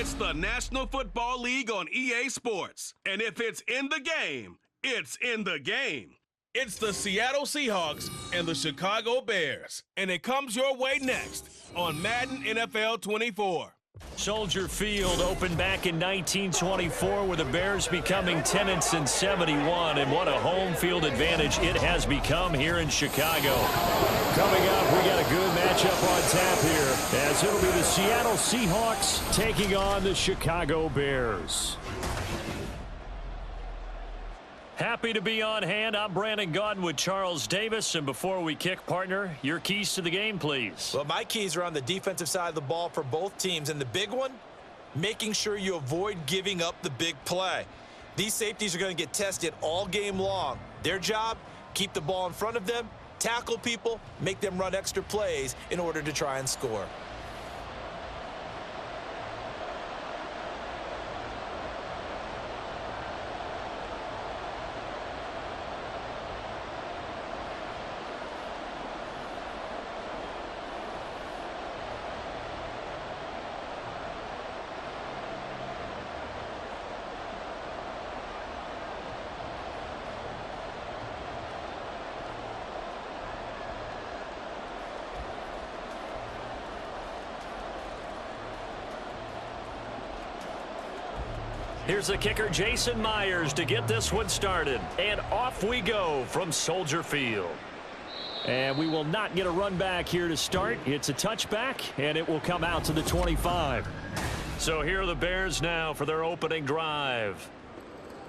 It's the National Football League on EA Sports. And if it's in the game, it's in the game. It's the Seattle Seahawks and the Chicago Bears. And it comes your way next on Madden NFL 24. Soldier Field opened back in 1924 with the Bears becoming tenants in 71, and what a home field advantage it has become here in Chicago. Coming up, we got a good matchup on tap here, as it'll be the Seattle Seahawks taking on the Chicago Bears. Happy to be on hand. I'm Brandon Gaudin with Charles Davis. And before we kick, partner, your keys to the game, please. Well, my keys are on the defensive side of the ball for both teams. And the big one, making sure you avoid giving up the big play. These safeties are going to get tested all game long. Their job, keep the ball in front of them, tackle people, make them run extra plays in order to try and score. Here's the kicker, Jason Myers, to get this one started. And off we go from Soldier Field. And we will not get a run back here to start. It's a touchback, and it will come out to the 25. So here are the Bears now for their opening drive.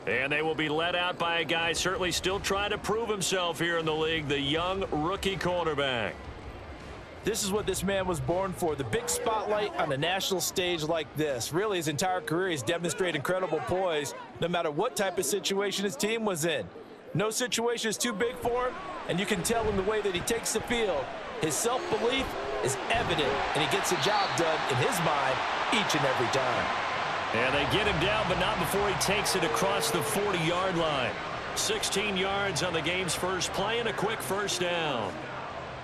And they will be led out by a guy certainly still trying to prove himself here in the league, the young rookie quarterback. This is what this man was born for, the big spotlight on a national stage like this. Really, his entire career, he's demonstrated incredible poise no matter what type of situation his team was in. No situation is too big for him, and you can tell in the way that he takes the field. His self-belief is evident, and he gets the job done in his mind each and every time. And they get him down, but not before he takes it across the 40-yard line. 16 yards on the game's first play and a quick first down.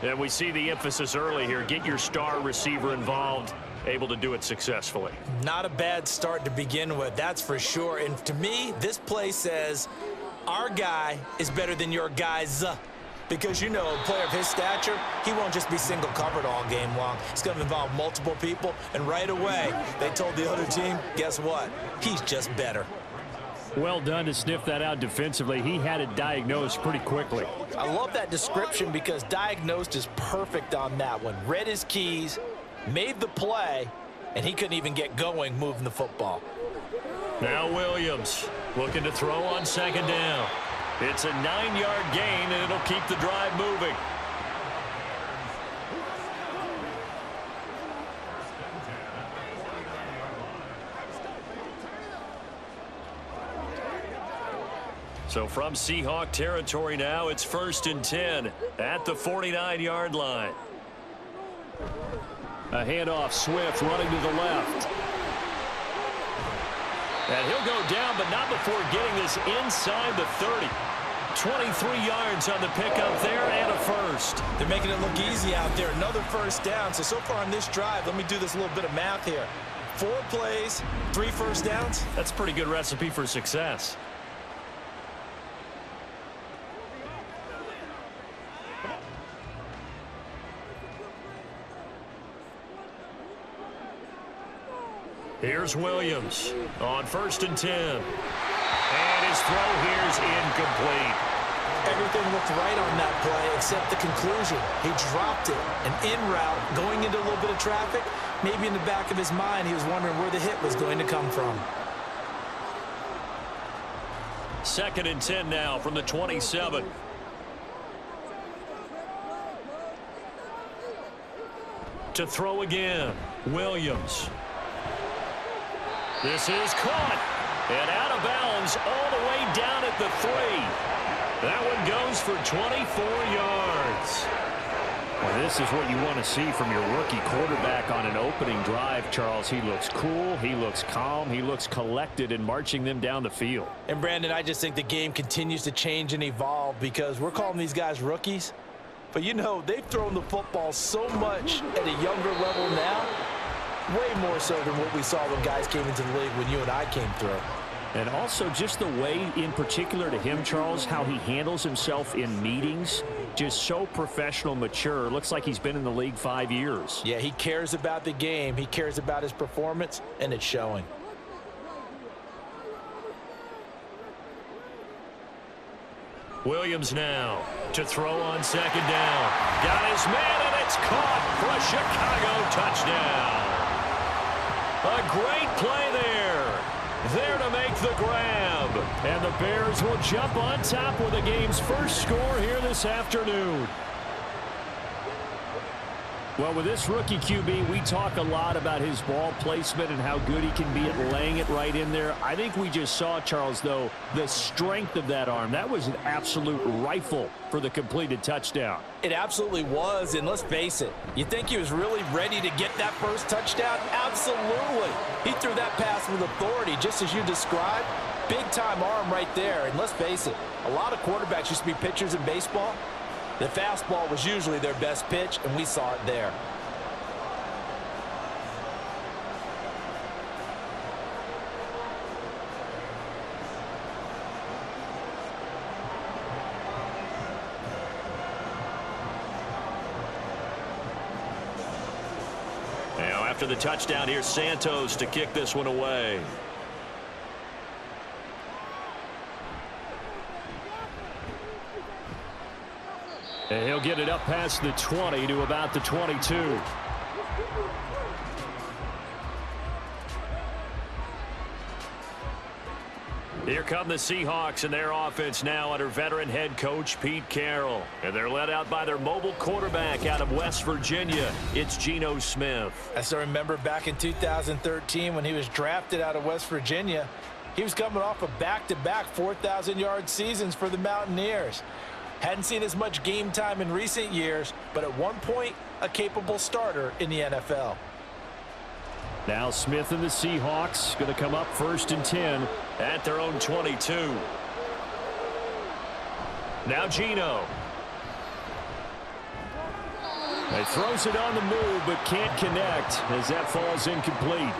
And we see the emphasis early here. Get your star receiver involved, able to do it successfully. Not a bad start to begin with, that's for sure. And to me, this play says our guy is better than your guys. Because, you know, a player of his stature, he won't just be single covered all game long. It's going to involve multiple people. And right away, they told the other team, guess what? He's just better. Well done to sniff that out defensively. He had it diagnosed pretty quickly. I love that description because diagnosed is perfect on that one. Read his keys, made the play, and he couldn't even get going moving the football. Now Williams looking to throw on second down. It's a 9-yard gain, and it'll keep the drive moving. So from Seahawk territory now, it's 1st and 10 at the 49-yard line. A handoff, Swift running to the left. And he'll go down, but not before getting this inside the 30. 23 yards on the pickup there and a first. They're making it look easy out there. Another first down. So far on this drive, let me do this little bit of math here. 4 plays, 3 first downs. That's a pretty good recipe for success. Here's Williams on 1st and 10. And his throw here's incomplete. Everything looked right on that play except the conclusion. He dropped it. An in route going into a little bit of traffic. Maybe in the back of his mind he was wondering where the hit was going to come from. 2nd and 10 now from the 27. To throw again, Williams. This is caught and out of bounds all the way down at the 3. That one goes for 24 yards. Well, this is what you want to see from your rookie quarterback on an opening drive, Charles. He looks cool, he looks calm, he looks collected in marching them down the field. And, Brandon, I just think the game continues to change and evolve because we're calling these guys rookies. But, you know, they've thrown the football so much at a younger level now. Way more so than what we saw when guys came into the league when you and I came through. And also just the way, in particular to him, Charles, how he handles himself in meetings. Just so professional, mature. Looks like he's been in the league 5 years. Yeah, he cares about the game. He cares about his performance, and it's showing. Williams now to throw on second down. Got his man, and it's caught for a Chicago touchdown. A great play there. There to make the grab. And the Bears will jump on top with the game's first score here this afternoon. Well, with this rookie QB, we talk a lot about his ball placement and how good he can be at laying it right in there. I think we just saw, Charles, though, the strength of that arm. That was an absolute rifle for the completed touchdown. It absolutely was, and let's face it, you think he was really ready to get that first touchdown? Absolutely. He threw that pass with authority, just as you described. Big-time arm right there, and let's face it, a lot of quarterbacks used to be pitchers in baseball. The fastball was usually their best pitch, and we saw it there. Now, after the touchdown, here's Santos to kick this one away. And he'll get it up past the 20 to about the 22. Here come the Seahawks and their offense now under veteran head coach Pete Carroll. And they're led out by their mobile quarterback out of West Virginia. It's Geno Smith. I still remember back in 2013 when he was drafted out of West Virginia. He was coming off of back-to-back 4,000-yard seasons for the Mountaineers. Hadn't seen as much game time in recent years, but at one point, a capable starter in the NFL. Now Smith and the Seahawks going to come up 1st and 10 at their own 22. Now Geno. He throws it on the move, but can't connect as that falls incomplete.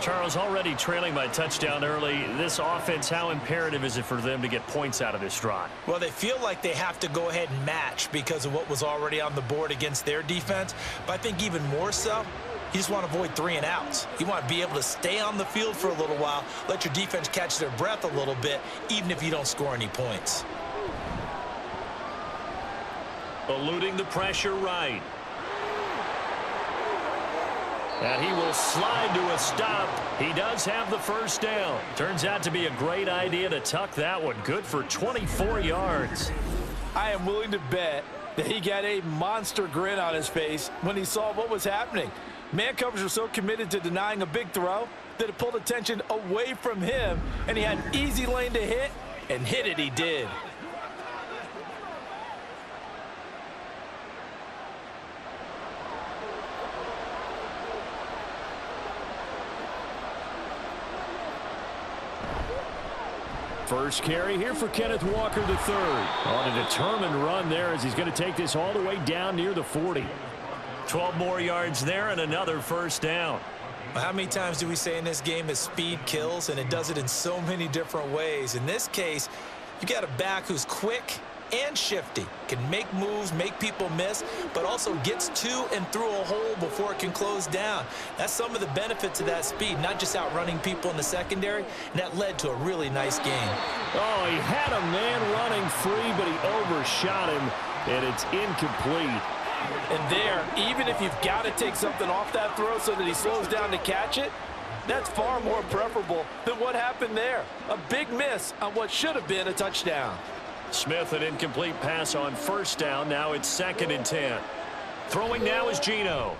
Charles, already trailing by touchdown early. This offense, how imperative is it for them to get points out of this drive? Well, they feel like they have to go ahead and match because of what was already on the board against their defense. But I think even more so, you just want to avoid 3 and outs. You want to be able to stay on the field for a little while, let your defense catch their breath a little bit, even if you don't score any points. Eluding the pressure right. And he will slide to a stop. He does have the first down. Turns out to be a great idea to tuck that one. Good for 24 yards. I am willing to bet that he got a monster grin on his face when he saw what was happening. Man coverage was so committed to denying a big throw that it pulled attention away from him, and he had an easy lane to hit, and hit it he did. First carry here for Kenneth Walker III. On a determined run there as he's going to take this all the way down near the 40. 12 more yards there and another first down. How many times do we say in this game that speed kills, and it does it in so many different ways? In this case, you got a back who's quick and shifty, can make moves, make people miss, but also gets to and through a hole before it can close down. That's some of the benefits of that speed, not just outrunning people in the secondary, and that led to a really nice game. Oh, he had a man running free, but he overshot him, and it's incomplete. And there, even if you've got to take something off that throw so that he slows down to catch it, that's far more preferable than what happened there. A big miss on what should have been a touchdown. Smith, an incomplete pass on first down. Now it's 2nd and 10. Throwing now is Geno.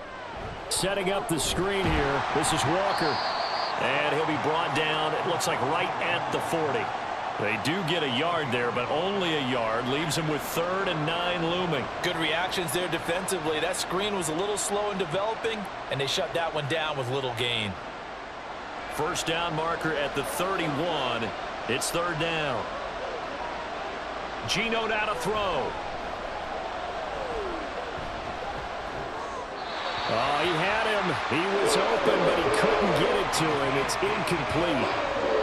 Setting up the screen here. This is Walker. And he'll be brought down, it looks like right at the 40. They do get a yard there, but only a yard. Leaves him with 3rd and 9 looming. Good reactions there defensively. That screen was a little slow in developing, and they shut that one down with little gain. First down marker at the 31. It's 3rd down. Geno now to throw. Oh, he had him. He was open, but he couldn't get it to him. It's incomplete.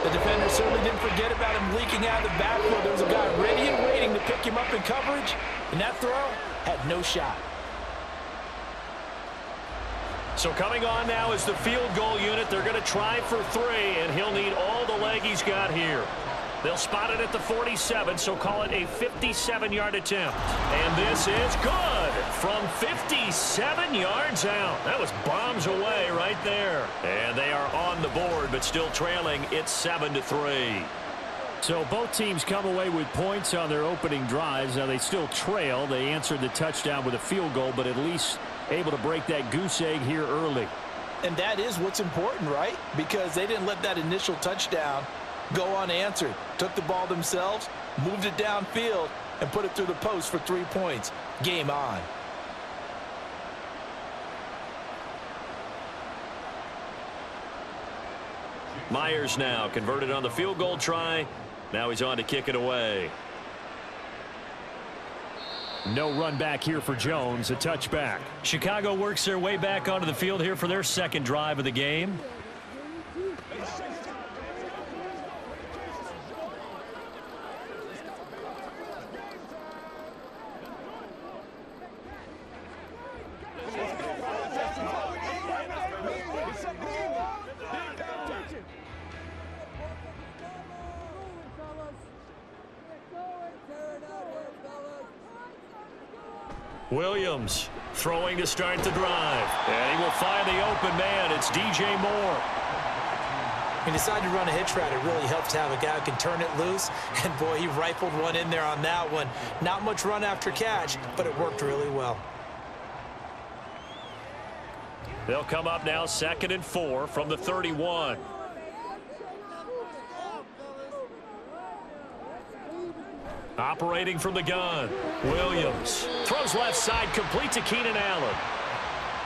The defender certainly didn't forget about him leaking out of the backfield. There was a guy ready and waiting to pick him up in coverage, and that throw had no shot. So coming on now is the field goal unit. They're going to try for 3, and he'll need all the leg he's got here. They'll spot it at the 47, so call it a 57-yard attempt. And this is good from 57 yards out. That was bombs away right there. And they are on the board, but still trailing. It's 7-3. So both teams come away with points on their opening drives. Now they still trail. They answered the touchdown with a field goal, but at least able to break that goose egg here early. And that is what's important, right? Because they didn't let that initial touchdown go unanswered. Took the ball themselves, moved it downfield, and put it through the post for 3 points. Game on. Myers now converted on the field goal try. Now he's on to kick it away. No run back here for Jones, a touchback. Chicago works their way back onto the field here for their second drive of the game. Williams throwing to start the drive. And he will find the open man. It's DJ Moore. He decided to run a hitch route. It really helps to have a guy who can turn it loose. And, boy, he rifled one in there on that one. Not much run after catch, but it worked really well. They'll come up now 2nd and 4 from the 31. Operating from the gun. Williams throws left side, complete to Keenan Allen.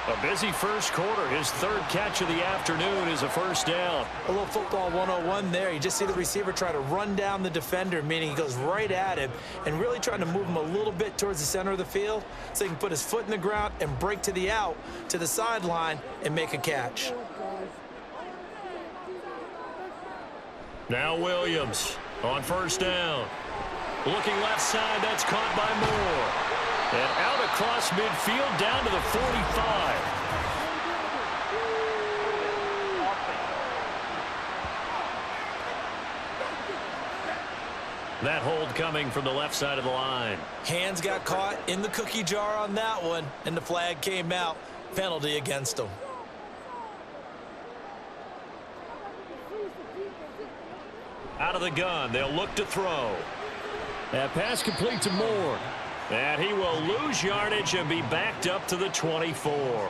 A busy first quarter. His 3rd catch of the afternoon is a first down. A little football 101 there. You just see the receiver try to run down the defender, meaning he goes right at him and really trying to move him a little bit towards the center of the field so he can put his foot in the ground and break to the out, to the sideline, and make a catch. Now Williams on first down. Looking left side, that's caught by Moore. And out across midfield, down to the 45. That hold coming from the left side of the line. Hands got caught in the cookie jar on that one, and the flag came out. Penalty against him. Out of the gun, they'll look to throw. That pass complete to Moore. And he will lose yardage and be backed up to the 24.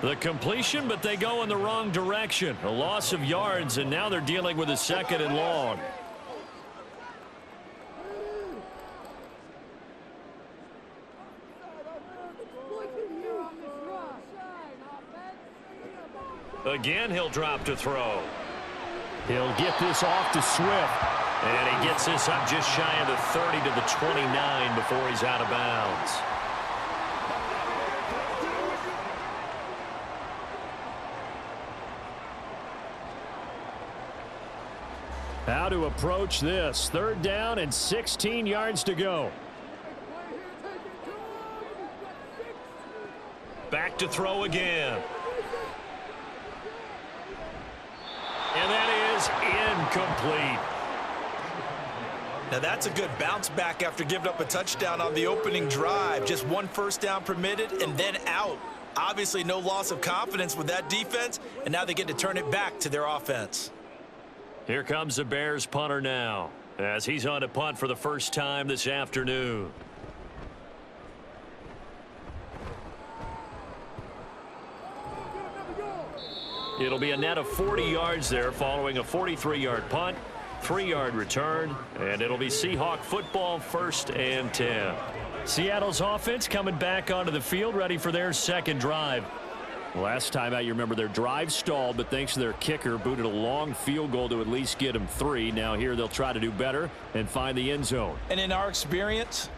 The completion, but they go in the wrong direction. A loss of yards, and now they're dealing with a 2nd and long. Again, he'll drop to throw. He'll get this off to Swift. And he gets this up just shy of the 30 to the 29 before he's out of bounds. How to approach this. 3rd down and 16 yards to go. Back to throw again. And that is incomplete. Now that's a good bounce back after giving up a touchdown on the opening drive. Just 1 first down permitted and then out. Obviously no loss of confidence with that defense, and now they get to turn it back to their offense. Here comes the Bears punter now as he's on to punt for the first time this afternoon. It'll be a net of 40 yards there following a 43-yard punt. 3-yard return, and it'll be Seahawk football 1st and 10. Seattle's offense coming back onto the field, ready for their 2nd drive. Last time out, you remember their drive stalled, but thanks to their kicker, booted a long field goal to at least get them 3. Now here they'll try to do better and find the end zone. And in our experience,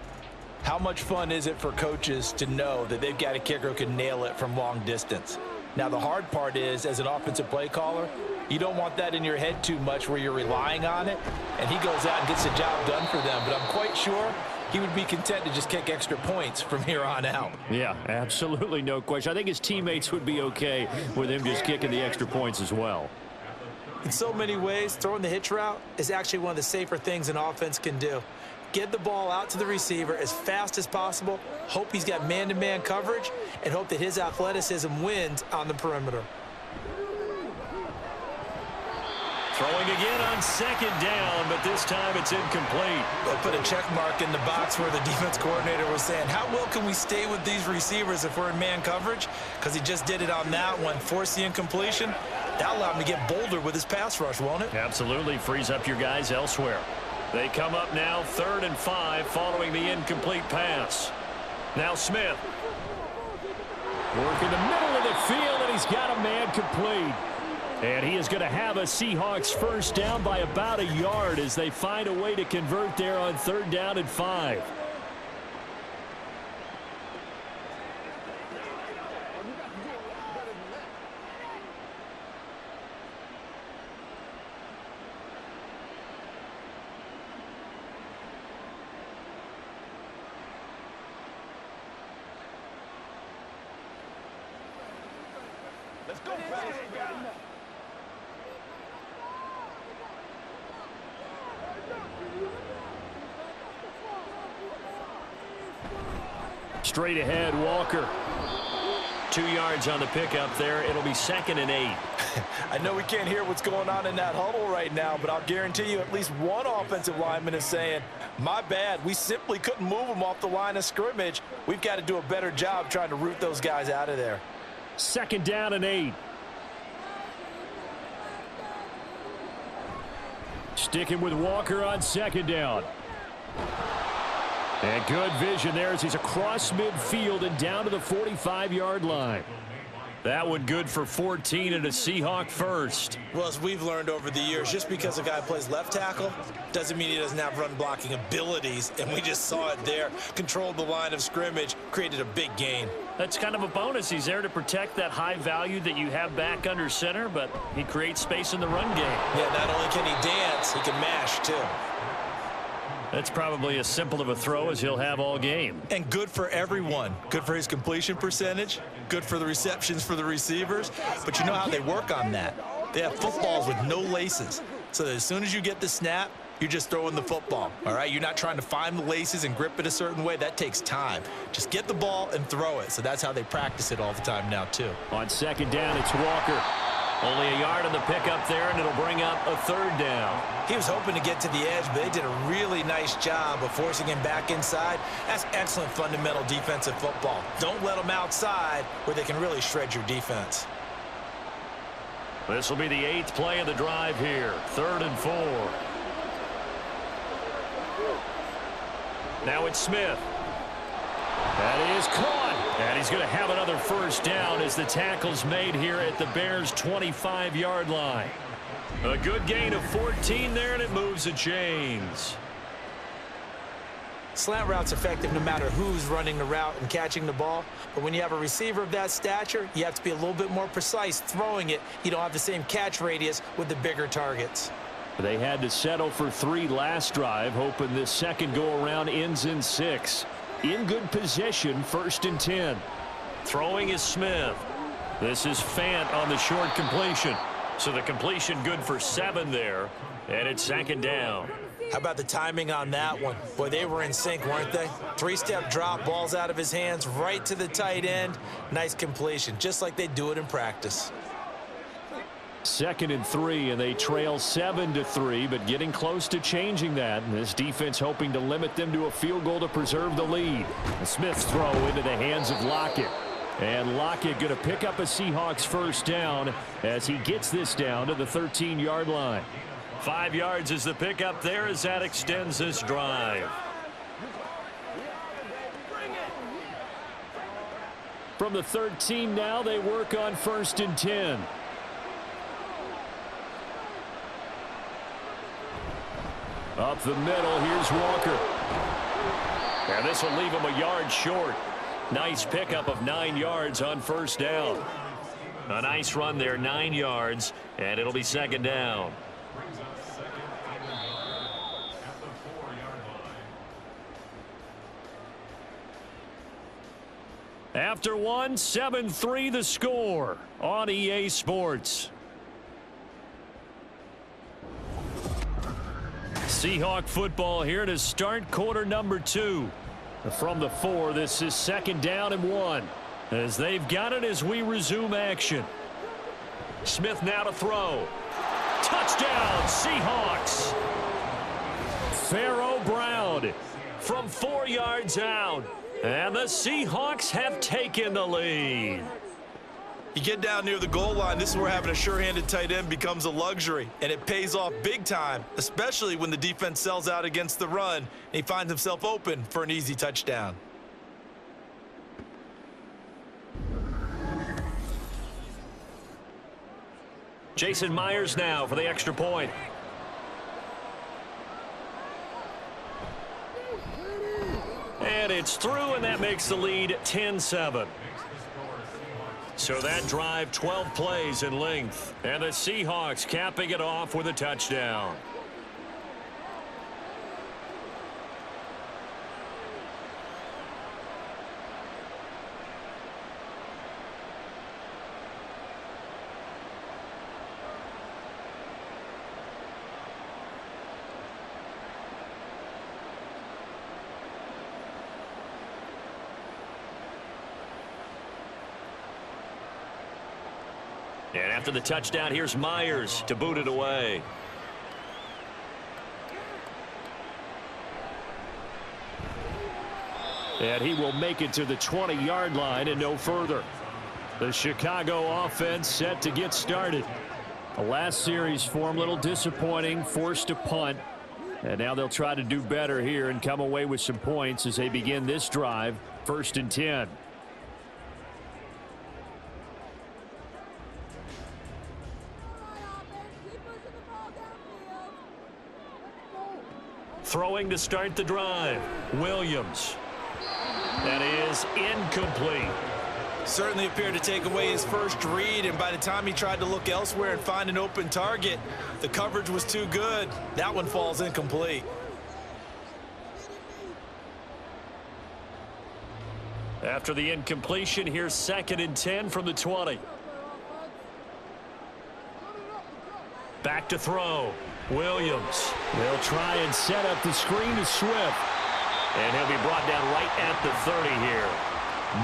how much fun is it for coaches to know that they've got a kicker who can nail it from long distance? Now, the hard part is, as an offensive play caller, you don't want that in your head too much where you're relying on it, and he goes out and gets the job done for them. But I'm quite sure he would be content to just kick extra points from here on out. Yeah, absolutely no question. I think his teammates would be okay with him just kicking the extra points as well. In so many ways, throwing the hitch route is actually one of the safer things an offense can do. Get the ball out to the receiver as fast as possible, hope he's got man-to-man coverage, and hope that his athleticism wins on the perimeter. Throwing again on second down, but this time it's incomplete. They'll put a check mark in the box where the defense coordinator was saying, how well can we stay with these receivers if we're in man coverage? Because he just did it on that one, forced the incompletion. That'll allow him to get bolder with his pass rush, won't it? Absolutely, frees up your guys elsewhere. They come up now 3rd and 5 following the incomplete pass. Now Smith. Working the middle of the field, and he's got a man complete. And he is going to have a Seahawks first down by about a yard as they find a way to convert there on 3rd down and 5. Let's go, fellas. Straight ahead, Walker. 2 yards on the pickup there. It'll be 2nd and 8. I know we can't hear what's going on in that huddle right now, but I'll guarantee you at least one offensive lineman is saying, my bad, we simply couldn't move them off the line of scrimmage. We've got to do a better job trying to root those guys out of there. 2nd down and 8. Sticking with Walker on 2nd down. And good vision there as he's across midfield and down to the 45-yard line. That one good for 14 and a Seahawk first. Well, as we've learned over the years, just because a guy plays left tackle doesn't mean he doesn't have run blocking abilities, and we just saw it there. Controlled the line of scrimmage, created a big gain. That's kind of a bonus. He's there to protect that high value that you have back under center, but he creates space in the run game. Yeah, not only can he dance, he can mash too. That's probably as simple of a throw as he'll have all game. And good for everyone. Good for his completion percentage. Good for the receptions for the receivers. But you know how they work on that. They have footballs with no laces. So that as soon as you get the snap, you're just throwing the football. All right? You're not trying to find the laces and grip it a certain way. That takes time. Just get the ball and throw it. So that's how they practice it all the time now, too. On 2nd down, it's Walker. Only a yard on the pickup there, and it'll bring up a 3rd down. He was hoping to get to the edge, but they did a really nice job of forcing him back inside. That's excellent fundamental defensive football. Don't let them outside where they can really shred your defense. This will be the 8th play of the drive here. 3rd and 4. Now it's Smith. That is caught. And he's going to have another first down as the tackle's made here at the Bears' 25-yard line. A good gain of 14 there, and it moves the chains. Slant route's effective no matter who's running the route and catching the ball. But when you have a receiver of that stature, you have to be a little bit more precise throwing it. You don't have the same catch radius with the bigger targets. They had to settle for 3 last drive, hoping this second go-around ends in 6. In good position, 1st and 10. Throwing is Smith. This is Fant on the short completion. So the completion good for 7 there, and it's 2nd down. How about the timing on that one? Boy, they were in sync, weren't they? 3-step drop, balls out of his hands, right to the tight end. Nice completion, just like they do it in practice. 2nd and 3, and they trail 7-3, but getting close to changing that. And this defense hoping to limit them to a field goal to preserve the lead. Smith's throw into the hands of Lockett. And Lockett going to pick up a Seahawks first down as he gets this down to the 13-yard line. 5 yards is the pickup there as that extends this drive. From the 13 now, they work on 1st and 10. Up the middle, here's Walker. And this will leave him a yard short. Nice pickup of 9 yards on 1st down. A nice run there, 9 yards, and it'll be second down. After one, 7-3 the score on EA Sports. Seahawk football here to start quarter number 2. From the 4, this is second down and 1. As they've got it as we resume action. Smith now to throw. Touchdown, Seahawks. Pharaoh Brown from 4 yards out. And the Seahawks have taken the lead. You get down near the goal line, this is where having a sure-handed tight end becomes a luxury, and it pays off big time, especially when the defense sells out against the run, and he finds himself open for an easy touchdown. Jason Myers now for the extra point. And it's through, and that makes the lead 10-7. So that drive, 12 plays in length. And the Seahawks capping it off with a touchdown. And after the touchdown, here's Myers to boot it away. And he will make it to the 20-yard line and no further. The Chicago offense set to get started. The last series for him, a little disappointing, forced a punt. And now they'll try to do better here and come away with some points as they begin this drive, 1st and 10. Throwing to start the drive, Williams. That is incomplete. Certainly appeared to take away his first read, and by the time he tried to look elsewhere and find an open target, the coverage was too good. That one falls incomplete. After the incompletion, here's 2nd and 10 from the 20. Back to throw. Williams. They'll try and set up the screen to Swift. And he'll be brought down right at the 30 here.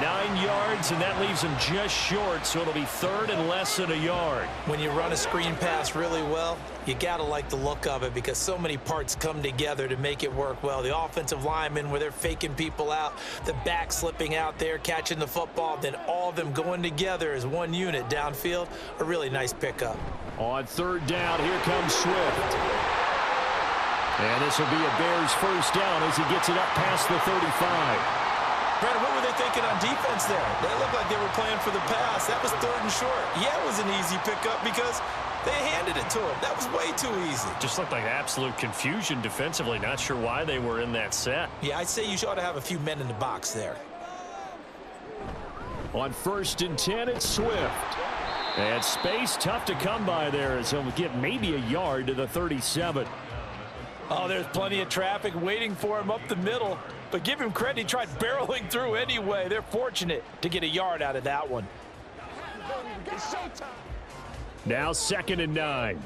9 yards, and that leaves him just short, so it'll be 3rd and less than a yard. When you run a screen pass really well, you got to like the look of it because so many parts come together to make it work well. The offensive linemen, where they're faking people out, the back slipping out there, catching the football, then all of them going together as one unit downfield. A really nice pickup. On 3rd down, here comes Swift. And this will be a Bears first down as he gets it up past the 35. Brandon, what were they thinking on defense there? They looked like they were playing for the pass. That was 3rd and short. Yeah, it was an easy pickup because they handed it to him. That was way too easy. Just looked like absolute confusion defensively. Not sure why they were in that set. Yeah, I'd say you ought to have a few men in the box there. On 1st and 10, it's Swift. And space tough to come by there as he'll get maybe a yard to the 37. Oh, there's plenty of traffic waiting for him up the middle. But give him credit, he tried barreling through anyway. They're fortunate to get a yard out of that one. Now 2nd and 9.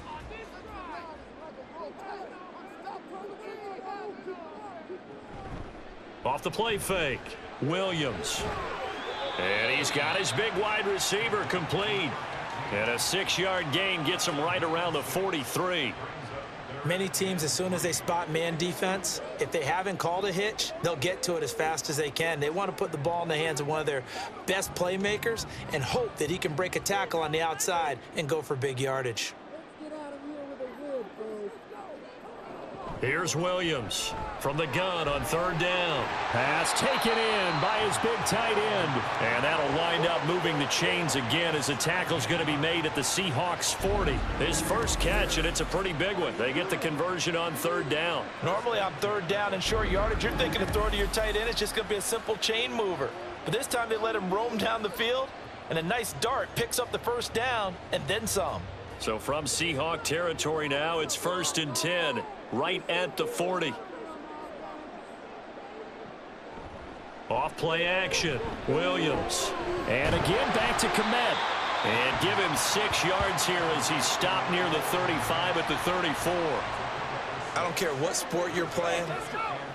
Off the play fake, Williams. And he's got his big wide receiver complete. And a 6-yard gain gets him right around the 43. Many teams, as soon as they spot man defense, if they haven't called a hitch, they'll get to it as fast as they can. They want to put the ball in the hands of one of their best playmakers and hope that he can break a tackle on the outside and go for big yardage. Here's Williams from the gun on 3rd down. Pass taken in by his big tight end. And that'll wind up moving the chains again as the tackle's going to be made at the Seahawks 40. His first catch, and it's a pretty big one. They get the conversion on 3rd down. Normally on 3rd down and short yardage, you're thinking of throwing to your tight end. It's just going to be a simple chain mover. But this time they let him roam down the field, and a nice dart picks up the first down and then some. So from Seahawk territory now, it's 1st and 10, right at the 40. Off play action, Williams. And again back to Komet. And give him 6 yards here as he's stopped near the 35 at the 34. I don't care what sport you're playing.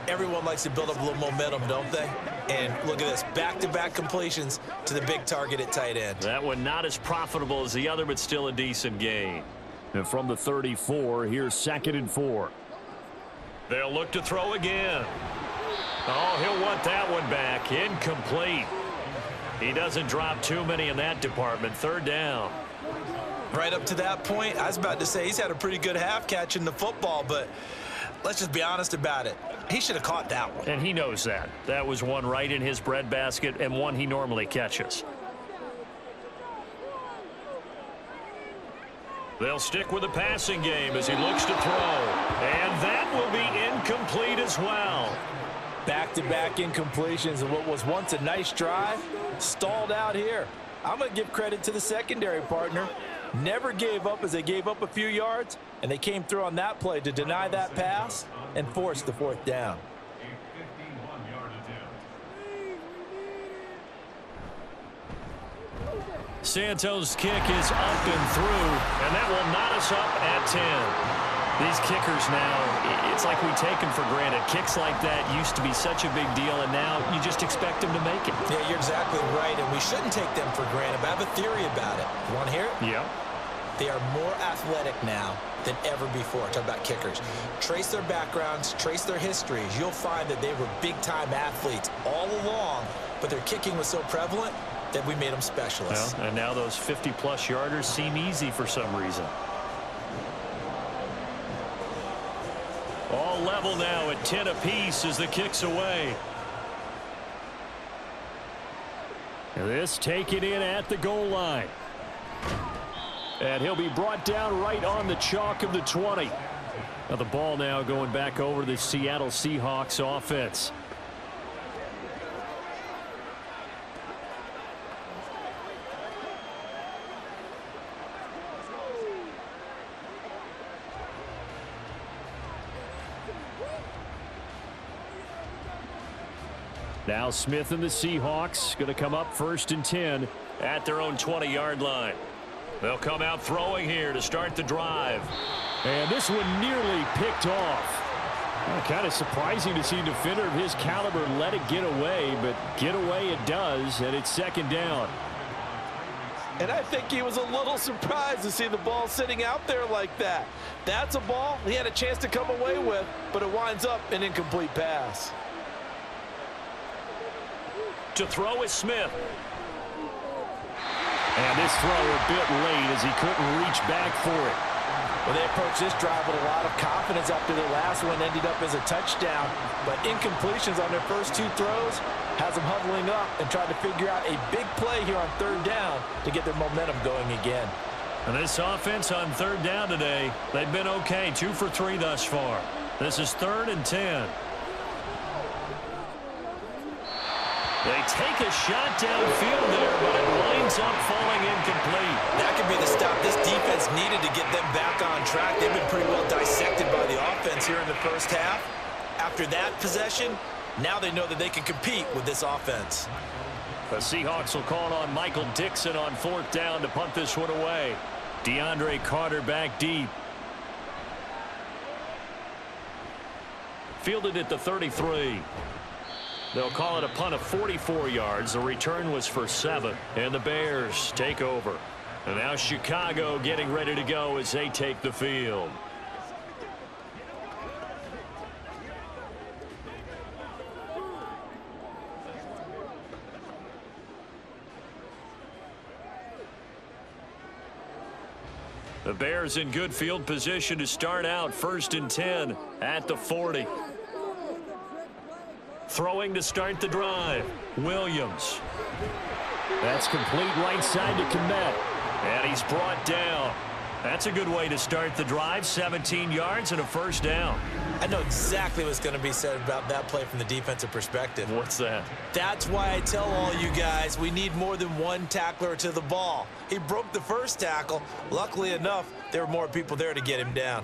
Everyone likes to build up a little momentum, don't they? And look at this, back-to-back completions to the big target at tight end. That one not as profitable as the other, but still a decent gain. And from the 34, here's 2nd and 4. They'll look to throw again. Oh, he'll want that one back. Incomplete. He doesn't drop too many in that department. 3rd down. Right up to that point, I was about to say he's had a pretty good half catching the football, but let's just be honest about it. He should have caught that one. And he knows that. That was one right in his breadbasket and one he normally catches. They'll stick with the passing game as he looks to throw. And that will be incomplete as well. Back-to-back incompletions and what was once a nice drive stalled out here. I'm going to give credit to the secondary partner. Never gave up as they gave up a few yards, and they came through on that play to deny that pass and force the 4th down. Santos' kick is up and through, and that will knot us up at 10. These kickers now, it's like we take them for granted. Kicks like that used to be such a big deal, and now you just expect them to make it. Yeah, you're exactly right, and we shouldn't take them for granted, but I have a theory about it. You want to hear it? Yeah. They are more athletic now than ever before. Talk about kickers. Trace their backgrounds, trace their histories. You'll find that they were big-time athletes all along, but their kicking was so prevalent that we made them specialists. Well, and now those 50-plus yarders seem easy for some reason. All level now at 10 apiece as the kick's away. And this taken in at the goal line. And he'll be brought down right on the chalk of the 20. Now the ball now going back over the Seattle Seahawks offense. Now Smith and the Seahawks going to come up 1st and 10 at their own 20-yard line. They'll come out throwing here to start the drive. And this one nearly picked off. Well, kind of surprising to see a defender of his caliber let it get away, but get away it does, and it's 2nd down. And I think he was a little surprised to see the ball sitting out there like that. That's a ball he had a chance to come away with, but it winds up an incomplete pass. To throw is Smith. And this throw a bit late as he couldn't reach back for it. Well, they approached this drive with a lot of confidence after their last one ended up as a touchdown. But incompletions on their first 2 throws has them huddling up and trying to figure out a big play here on 3rd down to get their momentum going again. And this offense on 3rd down today, they've been okay. 2 for 3 thus far. This is 3rd and 10. They take a shot downfield there, but it winds up falling incomplete. That could be the stop this defense needed to get them back on track. They've been pretty well dissected by the offense here in the first half. After that possession, now they know that they can compete with this offense. The Seahawks will call on Michael Dixon on 4th down to punt this one away. DeAndre Carter back deep. Fielded at the 33. They'll call it a punt of 44 yards. The return was for 7. And the Bears take over. And now Chicago getting ready to go as they take the field. The Bears in good field position to start out 1st and 10 at the 40. Throwing to start the drive. Williams. That's complete right side to Komet. And he's brought down. That's a good way to start the drive. 17 yards and a first down. I know exactly what's going to be said about that play from the defensive perspective. What's that? That's why I tell all you guys we need more than one tackler to the ball. He broke the first tackle. Luckily enough, there were more people there to get him down.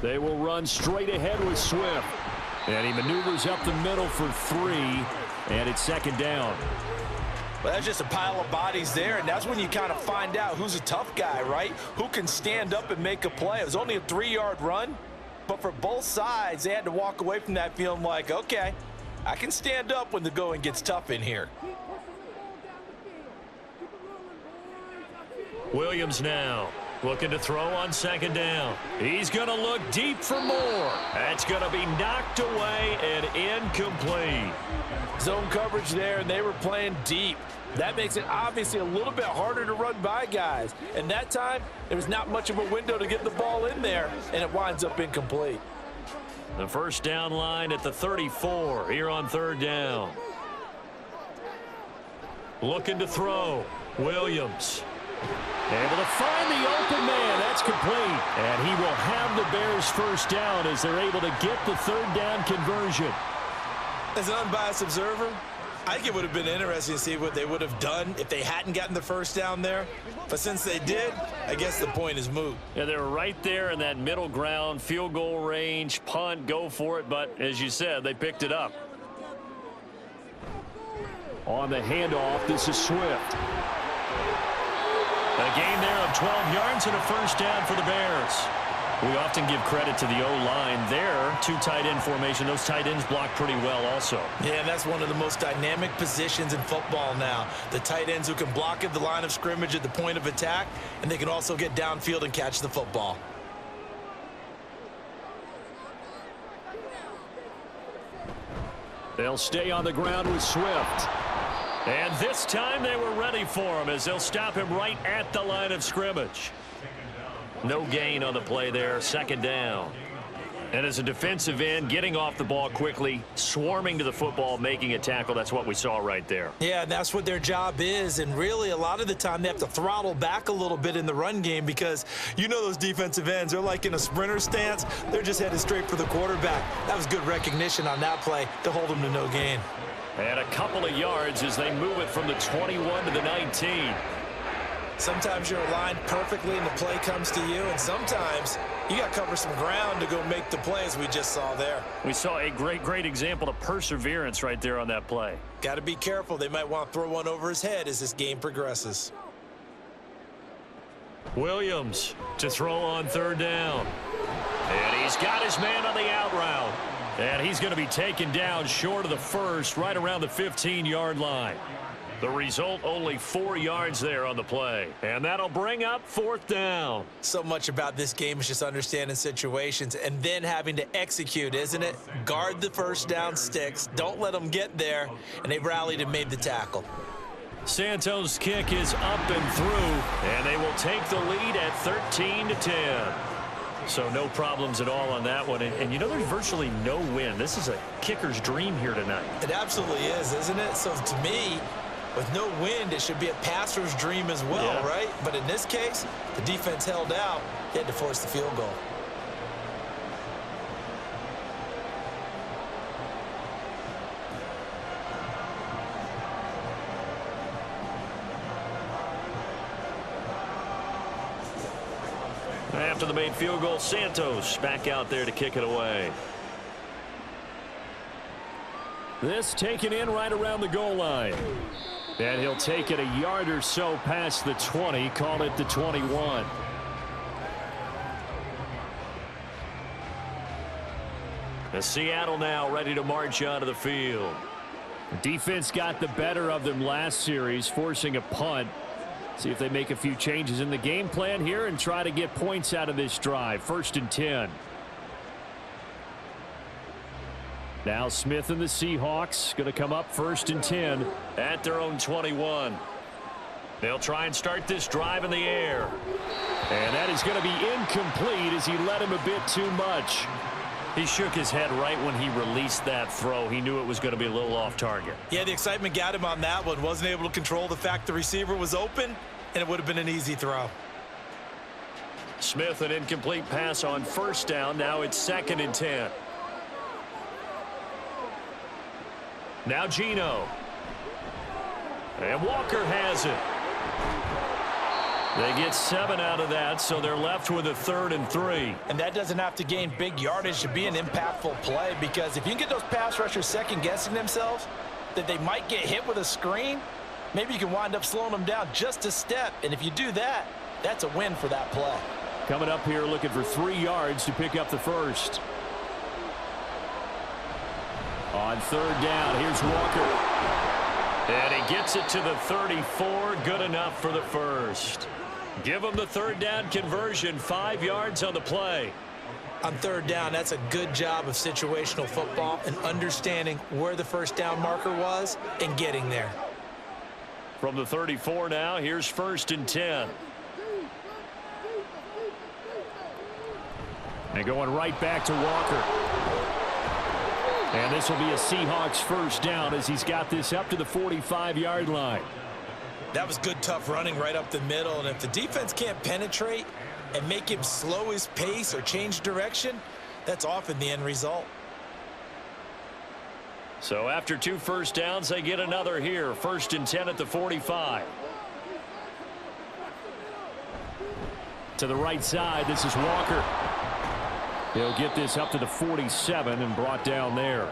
They will run straight ahead with Swift. And he maneuvers up the middle for 3. And it's second down. Well, that's just a pile of bodies there, and that's when you kind of find out who's a tough guy, right? Who can stand up and make a play. It was only a 3-yard run, but for both sides, they had to walk away from that feeling like, okay, I can stand up when the going gets tough in here. Williams now looking to throw on second down. He's going to look deep for more. That's going to be knocked away and incomplete. Zone coverage there, and they were playing deep. That makes it obviously a little bit harder to run by guys. And that time, there was not much of a window to get the ball in there, and it winds up incomplete. The first down line at the 34 here on third down. Looking to throw. Williams. Able to find the open man. That's complete. And he will have the Bears first down as they're able to get the third down conversion. As an unbiased observer, I think it would have been interesting to see what they would have done if they hadn't gotten the first down there. But since they did, I guess the point is moot. Yeah, they were right there in that middle ground, field goal range, punt, go for it. But as you said, they picked it up. On the handoff, this is Swift. A gain there of 12 yards and a first down for the Bears. We often give credit to the O-line there. 2 tight end formation. Those tight ends block pretty well also. Yeah, and that's one of the most dynamic positions in football now. The tight ends who can block at the line of scrimmage at the point of attack, and they can also get downfield and catch the football. They'll stay on the ground with Swift. And this time they were ready for him as they'll stop him right at the line of scrimmage. No gain on the play there, second down. And as a defensive end, getting off the ball quickly, swarming to the football, making a tackle, that's what we saw right there. Yeah, and that's what their job is, and really a lot of the time they have to throttle back a little bit in the run game because you know those defensive ends, they're like in a sprinter stance, they're just headed straight for the quarterback. That was good recognition on that play to hold them to no gain. And a couple of yards as they move it from the 21 to the 19. Sometimes you're aligned perfectly and the play comes to you, and sometimes you got to cover some ground to go make the play as we just saw there. We saw a great example of perseverance right there on that play. Got to be careful. They might want to throw one over his head as this game progresses. Williams to throw on third down. And he's got his man on the out route. And he's going to be taken down short of the first, right around the 15-yard line. The result, only 4 yards there on the play. And that'll bring up fourth down. So much about this game is just understanding situations and then having to execute, isn't it? Guard the first down sticks. Don't let them get there. And they've rallied and made the tackle. Santos' kick is up and through. And they will take the lead at 13-10. So no problems at all on that one. And you know, there's virtually no wind. This is a kicker's dream here tonight. It absolutely is, isn't it? So to me, with no wind, it should be a passer's dream as well, right? But in this case, the defense held out. They had to force the field goal. After the made field goal, Santos back out there to kick it away. This taken in right around the goal line. And he'll take it a yard or so past the 20, call it the 21. The Seattle now ready to march onto the field. Defense got the better of them last series, forcing a punt. See if they make a few changes in the game plan here and try to get points out of this drive. 1st and 10. Now Smith and the Seahawks going to come up 1st and 10 at their own 21. They'll try and start this drive in the air. And that is going to be incomplete as he led him a bit too much. He shook his head right when he released that throw. He knew it was going to be a little off target. Yeah, the excitement got him on that one. Wasn't able to control the fact the receiver was open, and it would have been an easy throw. Smith, an incomplete pass on first down. Now it's 2nd and 10. Now Geno. And Walker has it. They get 7 out of that, so they're left with a 3rd and 3. And that doesn't have to gain big yardage to be an impactful play, because if you can get those pass rushers second-guessing themselves that they might get hit with a screen, maybe you can wind up slowing them down just a step. And if you do that, that's a win for that play. Coming up here looking for 3 yards to pick up the first. On 3rd down, here's Walker. And he gets it to the 34. Good enough for the first. Give him the 3rd down conversion. 5 yards on the play. On 3rd down, that's a good job of situational football and understanding where the first down marker was and getting there. From the 34 now, here's 1st and 10. And going right back to Walker. And this will be a Seahawks first down as he's got this up to the 45-yard line. That was good, tough running right up the middle. And if the defense can't penetrate and make him slow his pace or change direction, that's often the end result. So after 2 first downs, they get another here. 1st and 10 at the 45. To the right side, this is Walker. He'll get this up to the 47 and brought down there.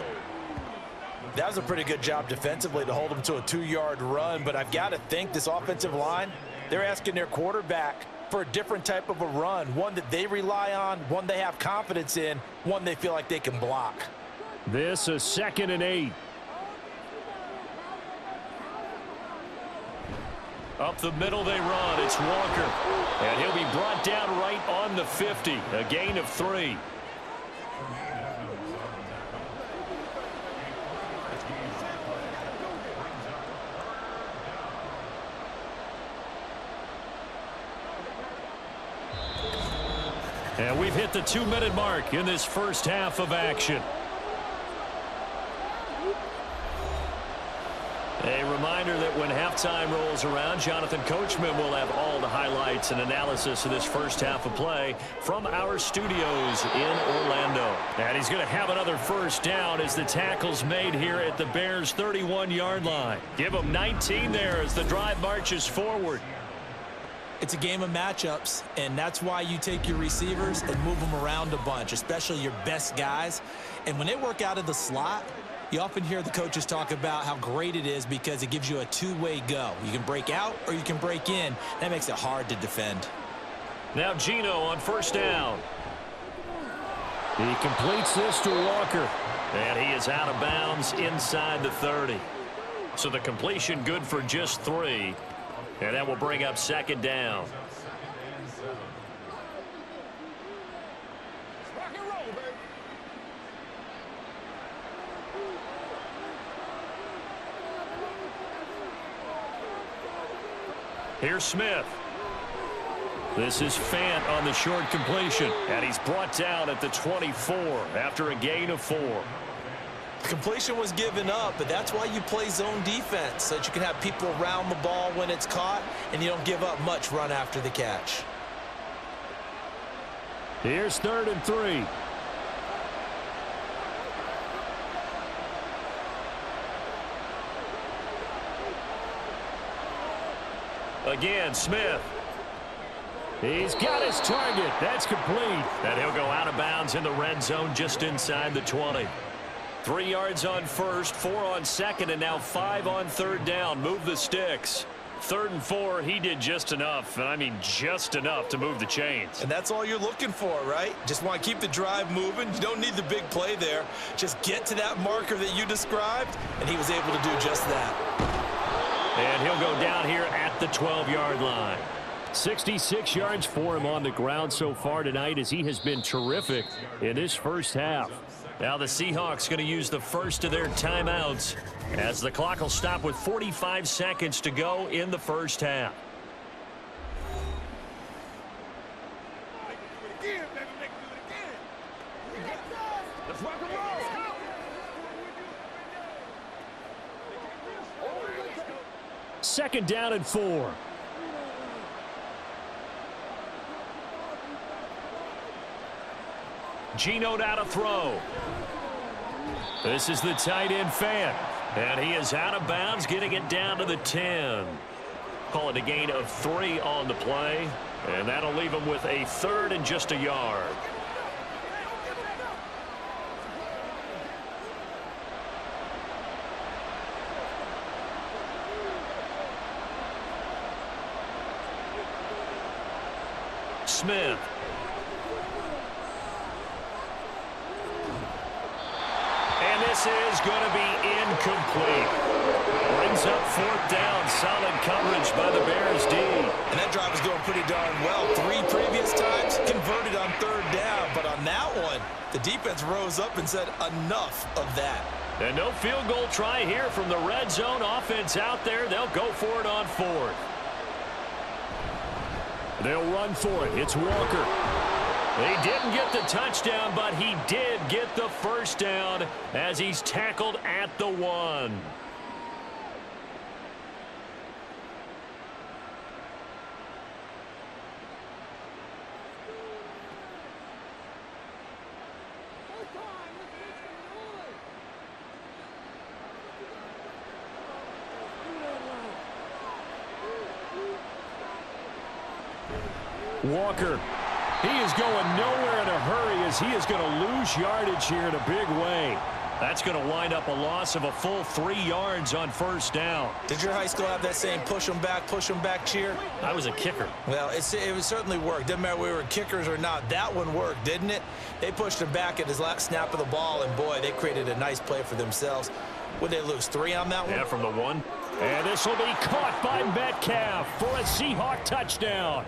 That was a pretty good job defensively to hold him to a 2-yard run, but I've got to think this offensive line, they're asking their quarterback for a different type of a run, one that they rely on, one they have confidence in, one they feel like they can block. This is 2nd and 8. Up the middle they run. It's Walker. And he'll be brought down right on the 50. A gain of 3. And we've hit the 2-minute mark in this first half of action. A reminder that when halftime rolls around, Jonathan Coachman will have all the highlights and analysis of this first half of play from our studios in Orlando. And he's going to have another first down as the tackle's made here at the Bears' 31-yard line. Give him 19 there as the drive marches forward. It's a game of matchups, and that's why you take your receivers and move them around a bunch, especially your best guys. And when they work out of the slot, you often hear the coaches talk about how great it is because it gives you a two-way go. You can break out or you can break in. That makes it hard to defend. Now Geno on first down. He completes this to Walker. And he is out of bounds inside the 30. So the completion good for just 3. And that will bring up second down. Here's Smith. This is Fant on the short completion. And he's brought down at the 24 after a gain of 4. Completion was given up, but that's why you play zone defense, so that you can have people around the ball when it's caught, and you don't give up much run after the catch. Here's 3rd and 3. Again, Smith. He's got his target. That's complete. And he'll go out of bounds in the red zone just inside the 20. 3 yards on first, 4 on second, and now 5 on third down. Move the sticks. 3rd and 4, he did just enough, and I mean just enough to move the chains. And that's all you're looking for, right? Just want to keep the drive moving. You don't need the big play there. Just get to that marker that you described, and he was able to do just that. And he'll go down here at the 12-yard line. 66 yards for him on the ground so far tonight as he has been terrific in this first half. Now the Seahawks going to use the first of their timeouts as the clock will stop with 45 seconds to go in the first half. Let's rock and roll. Second down and 4. Geno now to throw. This is the tight end fan. And he is out of bounds, getting it down to the 10. Call it a gain of 3 on the play. And that'll leave him with a 3rd and just a yard. Smith. And this is going to be incomplete. Brings up 4th down. Solid coverage by the Bears D. And that drive is going pretty darn well. 3 previous times converted on 3rd down. But on that one, the defense rose up and said enough of that. And no field goal try here from the red zone offense out there. They'll go for it on 4th. They'll run for it. It's Walker. He didn't get the touchdown, but he did get the first down as he's tackled at the 1. Walker, he is going nowhere in a hurry as he is going to lose yardage here in a big way. That's going to wind up a loss of a full 3 yards on 1st down. Did your high school have that same push them back cheer? I was a kicker. Well, it certainly worked. Didn't matter whether we were kickers or not. That one worked, didn't it? They pushed him back at his last snap of the ball, and boy, they created a nice play for themselves. Would they lose 3 on that one? Yeah, from the 1. And this will be caught by Metcalf for a Seahawk touchdown.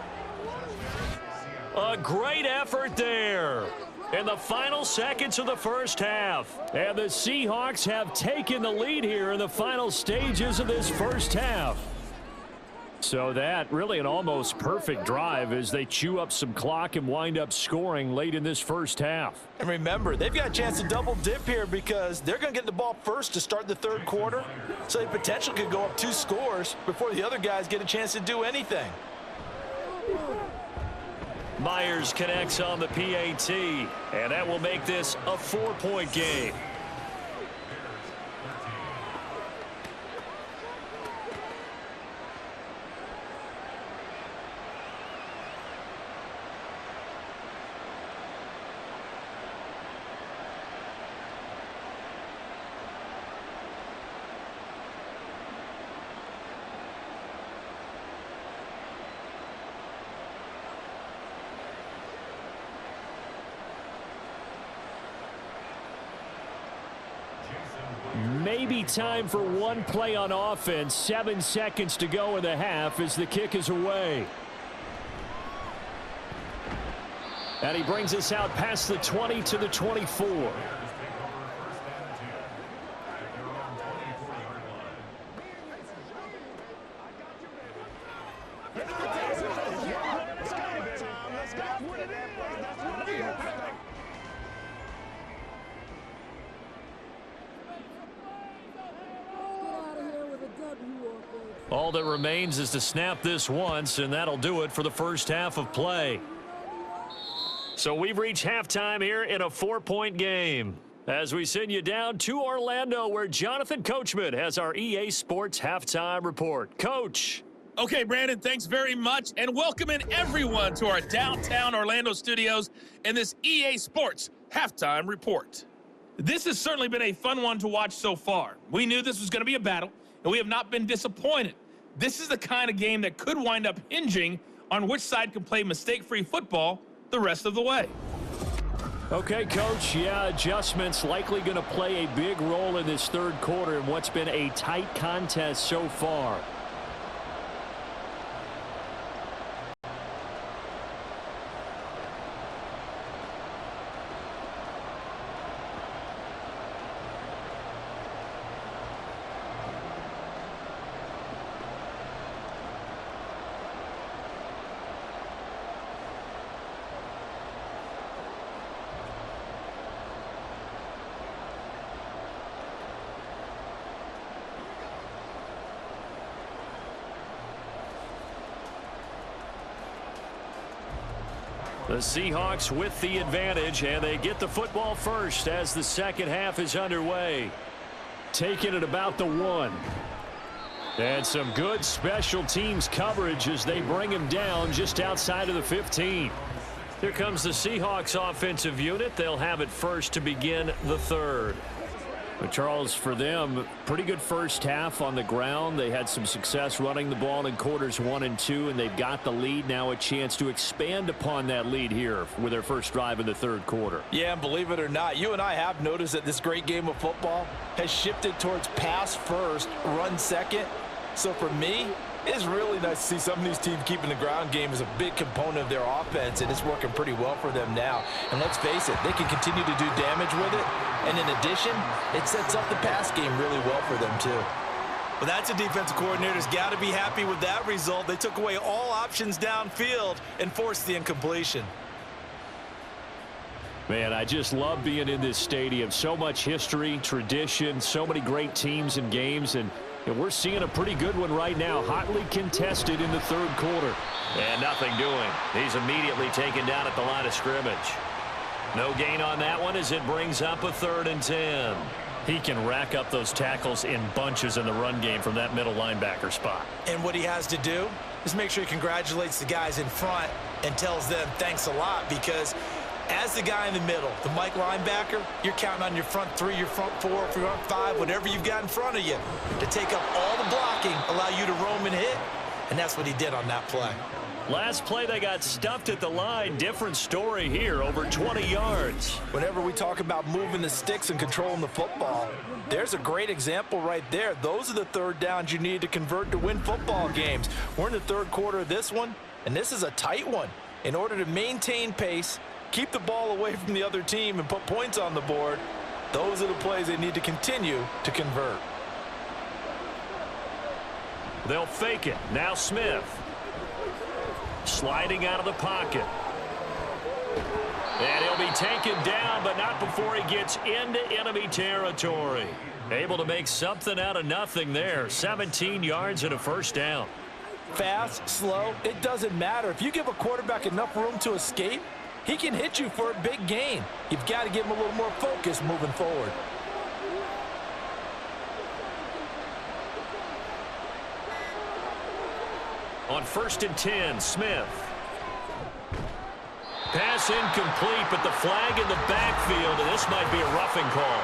A great effort there in the final seconds of the first half. And the Seahawks have taken the lead here in the final stages of this first half. So that really an almost perfect drive as they chew up some clock and wind up scoring late in this first half. And remember, they've got a chance to double dip here because they're going to get the ball first to start the 3rd quarter. So they potentially could go up 2 scores before the other guys get a chance to do anything. Myers connects on the PAT, and that will make this a 4-point game. Maybe time for one play on offense. 7 seconds to go in the half as the kick is away. And he brings us out past the 20 to the 24. All that remains is to snap this once, and that'll do it for the first half of play. So we've reached halftime here in a 4-point game. As we send you down to Orlando, where Jonathan Coachman has our EA Sports Halftime Report. Coach. Okay, Brandon, thanks very much, and welcoming everyone to our downtown Orlando studios in this EA Sports Halftime Report. This has certainly been a fun one to watch so far. We knew this was going to be a battle, and we have not been disappointed. This is the kind of game that could wind up hinging on which side can play mistake-free football the rest of the way. Okay, Coach, yeah, adjustments likely going to play a big role in this 3rd quarter in what's been a tight contest so far. The Seahawks with the advantage, and they get the football first as the second half is underway. Taking it about the 1. And some good special teams coverage as they bring him down just outside of the 15. Here comes the Seahawks offensive unit. They'll have it first to begin the third. But Charles, for them, pretty good first half on the ground. They had some success running the ball in quarters 1 and 2, and they've got the lead. Now a chance to expand upon that lead here with their first drive in the third quarter. Yeah, and believe it or not, you and I have noticed that this great game of football has shifted towards pass first, run second. So for me, it's really nice to see some of these teams keeping the ground game as a big component of their offense, and it's working pretty well for them now. And let's face it, they can continue to do damage with it. And in addition, it sets up the pass game really well for them, too. Well, that's a defensive coordinator's got to be happy with that result. They took away all options downfield and forced the incompletion. Man, I just love being in this stadium. So much history, tradition, so many great teams and games, and we're seeing a pretty good one right now, hotly contested in the third quarter. And nothing doing. He's immediately taken down at the line of scrimmage. No gain on that one as it brings up a 3rd and 10. He can rack up those tackles in bunches in the run game from that middle linebacker spot. And what he has to do is make sure he congratulates the guys in front and tells them thanks a lot, because as the guy in the middle, the Mike linebacker, you're counting on your front 3, your front 4, your front 5, whatever you've got in front of you to take up all the blocking, allow you to roam and hit, and that's what he did on that play. Last play, they got stuffed at the line. Different story here, over 20 yards. Whenever we talk about moving the sticks and controlling the football, there's a great example right there. Those are the third downs you need to convert to win football games. We're in the third quarter of this one, and this is a tight one. In order to maintain pace, keep the ball away from the other team, and put points on the board, those are the plays they need to continue to convert. They'll fake it. Now Smith. Sliding out of the pocket. And he'll be taken down, but not before he gets into enemy territory. Able to make something out of nothing there. 17 yards and a first down. Fast, slow, it doesn't matter. If you give a quarterback enough room to escape, he can hit you for a big gain. You've got to give him a little more focus moving forward. On 1st and 10, Smith. Pass incomplete, but the flag in the backfield, and this might be a roughing call.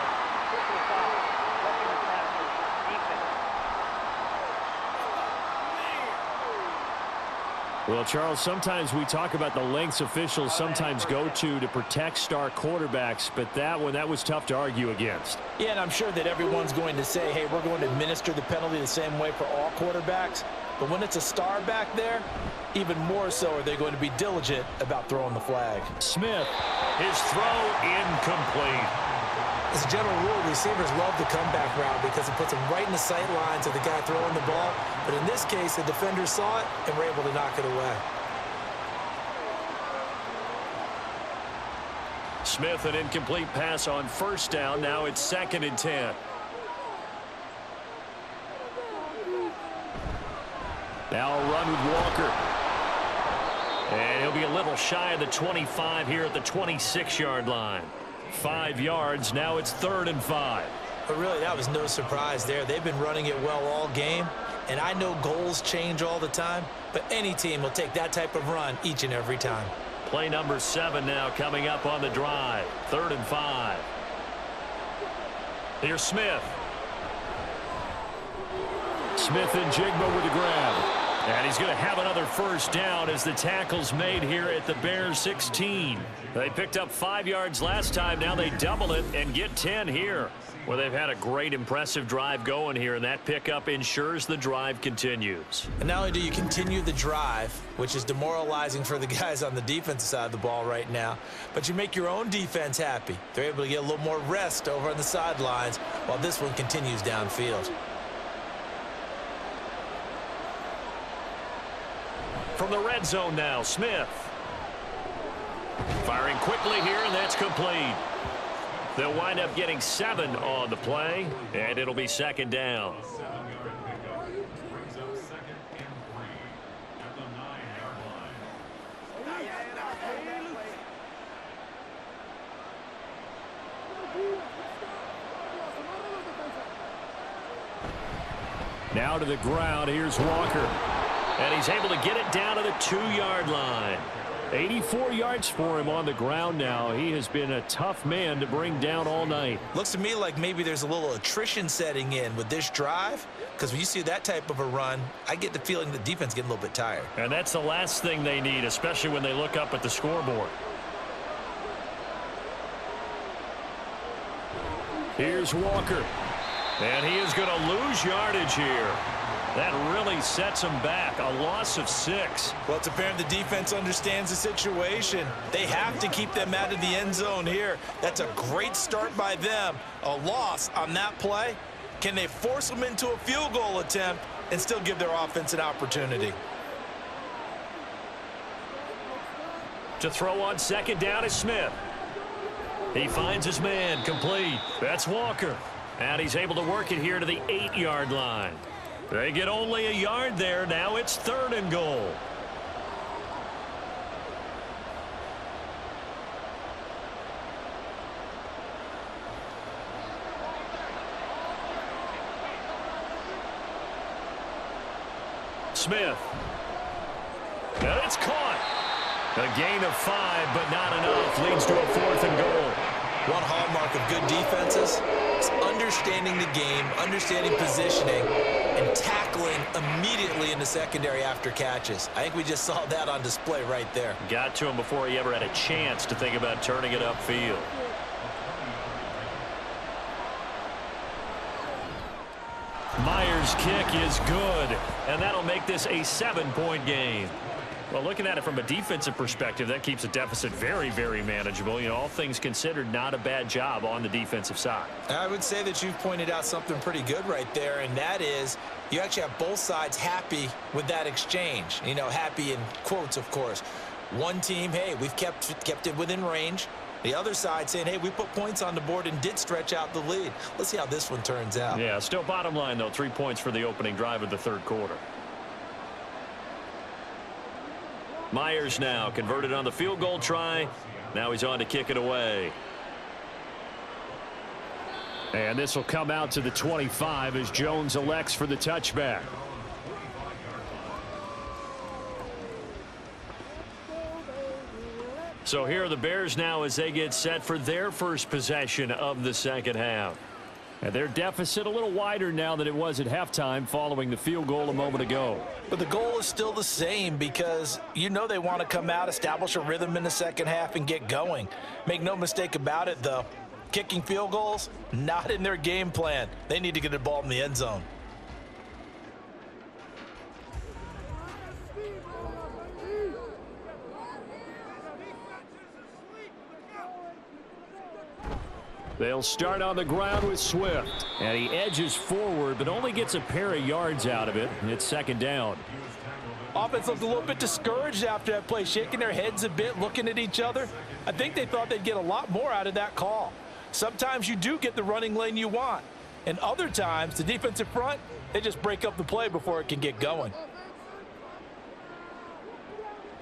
Well, Charles, sometimes we talk about the lengths officials sometimes go to protect star quarterbacks, but that was tough to argue against. Yeah, and I'm sure that everyone's going to say, hey, we're going to administer the penalty the same way for all quarterbacks. But when it's a star back there, even more so are they going to be diligent about throwing the flag. Smith, his throw incomplete. As a general rule, receivers love the comeback route because it puts them right in the sight lines of the guy throwing the ball. But in this case, the defenders saw it and were able to knock it away. Smith, an incomplete pass on 1st down. Now it's 2nd and 10. Now a run with Walker. And he'll be a little shy of the 25 here at the 26-yard line. 5 yards. Now it's 3rd and 5. But really, that was no surprise there. They've been running it well all game. And I know goals change all the time, but any team will take that type of run each and every time. Play number 7 now coming up on the drive. 3rd and 5. Here's Smith. Smith and Jigba with the grab. And he's going to have another first down as the tackle's made here at the Bears 16. They picked up 5 yards last time. Now they double it and get 10 here. Well, they've had a great, impressive drive going here, and that pickup ensures the drive continues. And not only do you continue the drive, which is demoralizing for the guys on the defensive side of the ball right now, but you make your own defense happy. They're able to get a little more rest over on the sidelines while this one continues downfield. From the red zone now, Smith. Firing quickly here, and that's complete. They'll wind up getting 7 on the play, and it'll be 2nd down. Now to the ground. Here's Walker. And he's able to get it down to the 2-yard line. 84 yards for him on the ground now. He has been a tough man to bring down all night. Looks to me like maybe there's a little attrition setting in with this drive, because when you see that type of a run, I get the feeling the defense getting a little bit tired. And that's the last thing they need, especially when they look up at the scoreboard. Here's Walker. And he is going to lose yardage here. That really sets him back. A loss of 6. Well, it's apparent the defense understands the situation. They have to keep them out of the end zone here. That's a great start by them. A loss on that play. Can they force them into a field goal attempt and still give their offense an opportunity? To throw on second down is Smith. He finds his man, complete. That's Walker. And he's able to work it here to the 8-yard line. They get only a yard there. Now it's 3rd and goal. Smith. And it's caught. A gain of 5, but not enough. Leads to a 4th and goal. One hallmark of good defenses is understanding the game, understanding positioning, and tackling immediately in the secondary after catches. I think we just saw that on display right there. Got to him before he ever had a chance to think about turning it upfield. Myers' kick is good, and that'll make this a 7-point game. Well, looking at it from a defensive perspective, that keeps the deficit very, very manageable. You know, all things considered, not a bad job on the defensive side. I would say that you've pointed out something pretty good right there, and that is you actually have both sides happy with that exchange. You know, happy in quotes, of course. One team, hey, we've kept it within range. The other side saying, hey, we put points on the board and did stretch out the lead. Let's see how this one turns out. Yeah, still bottom line, though, 3 points for the opening drive of the 3rd quarter. Myers now converted on the field goal try. Now he's on to kick it away. And this will come out to the 25 as Jones elects for the touchback. So here are the Bears now as they get set for their first possession of the second half. And their deficit a little wider now than it was at halftime following the field goal a moment ago. But the goal is still the same because you know they want to come out, establish a rhythm in the second half, and get going. Make no mistake about it, though. Kicking field goals, not in their game plan. They need to get the ball in the end zone. They'll start on the ground with Swift. And he edges forward, but only gets a pair of yards out of it. It's second down. Offense looked a little bit discouraged after that play, shaking their heads a bit, looking at each other. I think they thought they'd get a lot more out of that call. Sometimes you do get the running lane you want. And other times, the defensive front, they just break up the play before it can get going.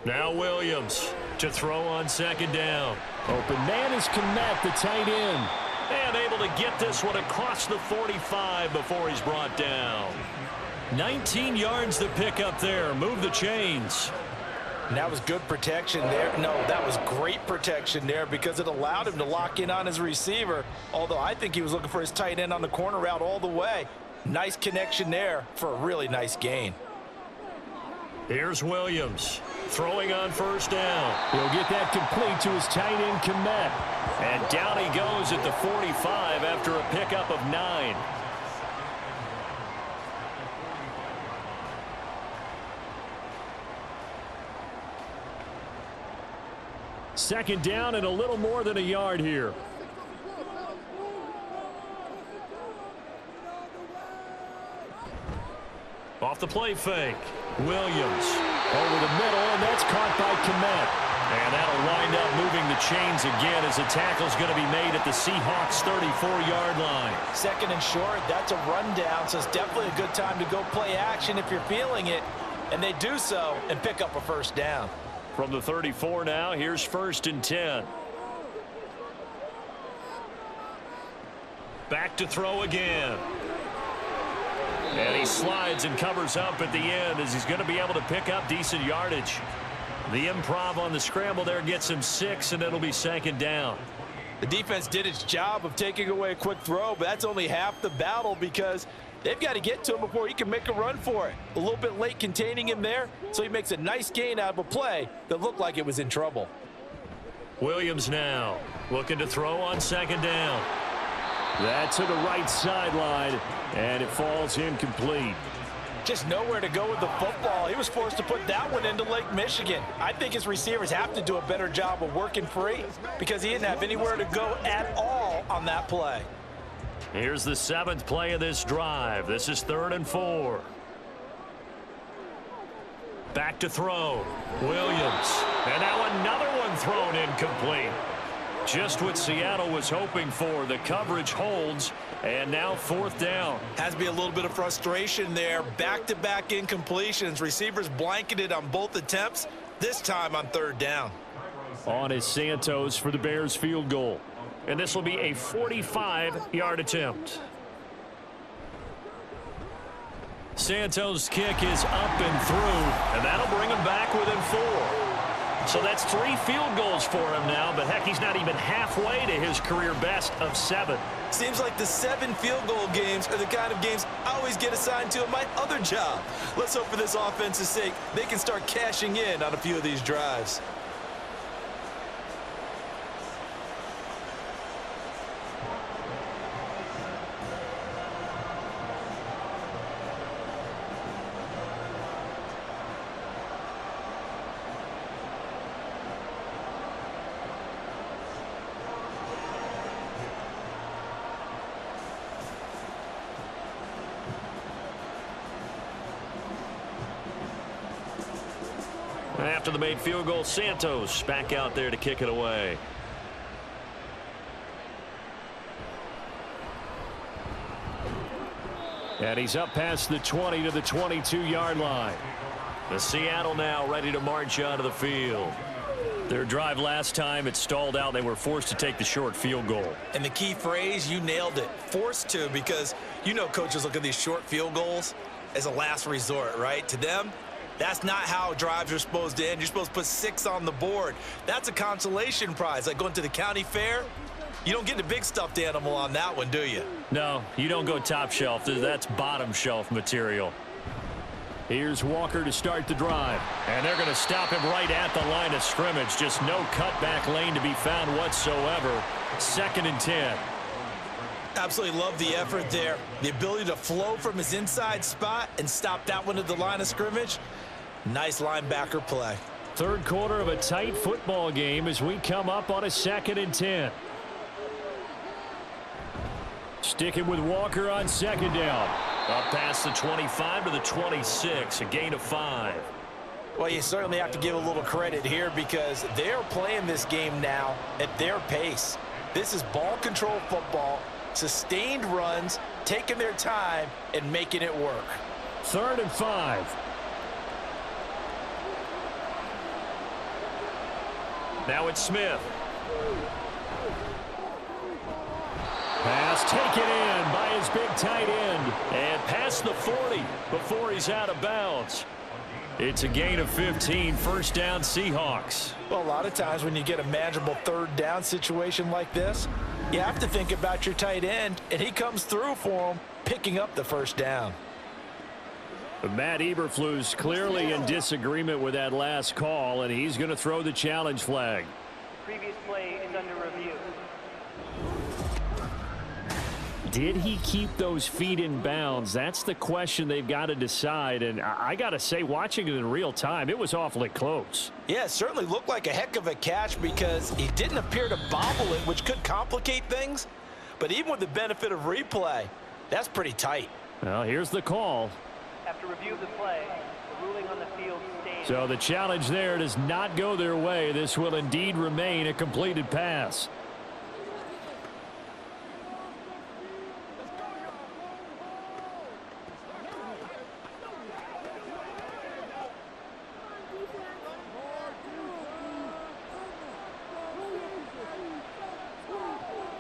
Now Williams to throw on second down. Open man is Kmet, the tight end. And able to get this one across the 45 before he's brought down. 19 yards to pick up there. Move the chains. And that was good protection there. No, that was great protection there because it allowed him to lock in on his receiver. Although I think he was looking for his tight end on the corner route all the way. Nice connection there for a really nice gain. Here's Williams throwing on first down. He'll get that complete to his tight end, Kmet. And down he goes at the 45 after a pickup of 9. Second down and a little more than a yard here. Off the play fake. Williams over the middle, and that's caught by Kmet. And that'll wind up moving the chains again as the tackle's going to be made at the Seahawks 34-yard line. Second and short, that's a rundown, so it's definitely a good time to go play action if you're feeling it. And they do so and pick up a first down. From the 34 now, here's 1st and 10. Back to throw again. And he slides and covers up at the end as he's going to be able to pick up decent yardage. The improv on the scramble there gets him 6, and it'll be 2nd down. The defense did its job of taking away a quick throw, but that's only half the battle because they've got to get to him before he can make a run for it. A little bit late containing him there, so he makes a nice gain out of a play that looked like it was in trouble. Williams now looking to throw on 2nd down. That's to the right sideline, and it falls incomplete. Just nowhere to go with the football. He was forced to put that one into Lake Michigan. I think his receivers have to do a better job of working free because he didn't have anywhere to go at all on that play. Here's the 7th play of this drive. This is 3rd and 4. Back to throw. Williams. And now another one thrown incomplete. Just what Seattle was hoping for. The coverage holds, and now 4th down. Has to be a little bit of frustration there. Back-to-back incompletions. Receivers blanketed on both attempts, this time on 3rd down. On is Santos for the Bears field goal. And this will be a 45-yard attempt. Santos' kick is up and through, and that'll bring him back within 4. So that's 3 field goals for him now, but heck, he's not even halfway to his career best of 7. Seems like the 7 field goal games are the kind of games I always get assigned to in my other job. Let's hope for this offense's sake they can start cashing in on a few of these drives. After the made field goal, Santos back out there to kick it away. And he's up past the 20 to the 22-yard line. The Seattle now ready to march out of the field. Their drive last time, it stalled out. They were forced to take the short field goal. And the key phrase, you nailed it, forced to, because you know coaches look at these short field goals as a last resort, right? To them, that's not how drives are supposed to end. You're supposed to put 6 on the board. That's a consolation prize, like going to the county fair. You don't get the big stuffed animal on that one, do you? No, you don't go top shelf. That's bottom shelf material. Here's Walker to start the drive. And they're going to stop him right at the line of scrimmage. Just no cutback lane to be found whatsoever. 2nd and 10. Absolutely love the effort there. The ability to flow from his inside spot and stop that one at the line of scrimmage. Nice linebacker play. 3rd quarter of a tight football game as we come up on a 2nd and 10. Sticking with Walker on 2nd down. Up past the 25 to the 26, a gain of 5. Well, you certainly have to give a little credit here because they're playing this game now at their pace. This is ball control football, sustained runs, taking their time and making it work. 3rd and 5. Now it's Smith. Pass taken in by his big tight end. And past the 40 before he's out of bounds. It's a gain of 15, 1st down Seahawks. Well, a lot of times when you get a manageable 3rd down situation like this, you have to think about your tight end, and he comes through for him, picking up the 1st down. But Matt Eberflus clearly in disagreement with that last call, and he's going to throw the challenge flag. Previous play is under review. Did he keep those feet in bounds? That's the question they've got to decide. And I got to say, watching it in real time, it was awfully close. Yeah, it certainly looked like a heck of a catch because he didn't appear to bobble it, which could complicate things. But even with the benefit of replay, that's pretty tight. Well, here's the call. After review of the play, the ruling on the field stays. So the challenge there does not go their way. This will indeed remain a completed pass.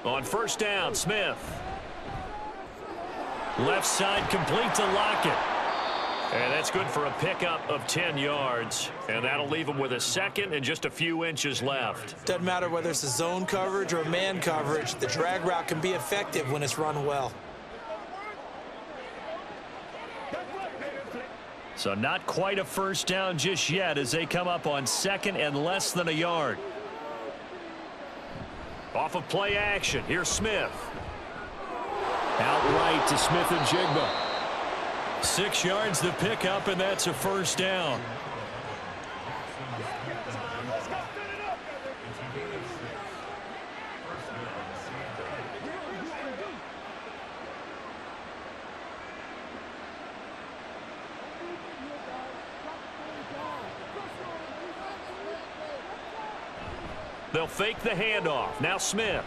On 1st down, Smith. Left side complete to Lockett. And that's good for a pickup of 10 yards. And that'll leave him with a second and just a few inches left. Doesn't matter whether it's a zone coverage or a man coverage. The drag route can be effective when it's run well. So not quite a first down just yet as they come up on second and less than a yard. Off of play action, here's Smith. Outright to Smith and Jigba. 6 yards to pick up, and that's a first down. They'll fake the handoff. Now Smith.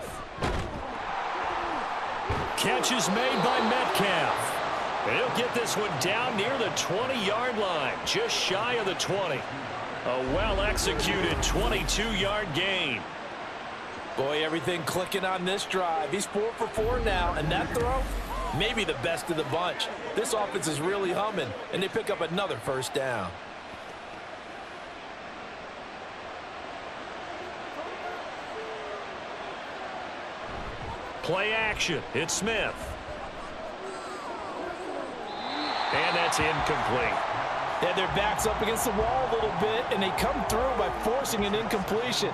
Catch is made by Metcalf. And he'll get this one down near the 20-yard line, just shy of the 20. A well-executed 22-yard gain. Boy, everything clicking on this drive. He's 4 for 4 now, and that throw, maybe the best of the bunch. This offense is really humming, and they pick up another first down. Play action. It's Smith. And that's incomplete. They had their backs up against the wall a little bit, and they come through by forcing an incompletion.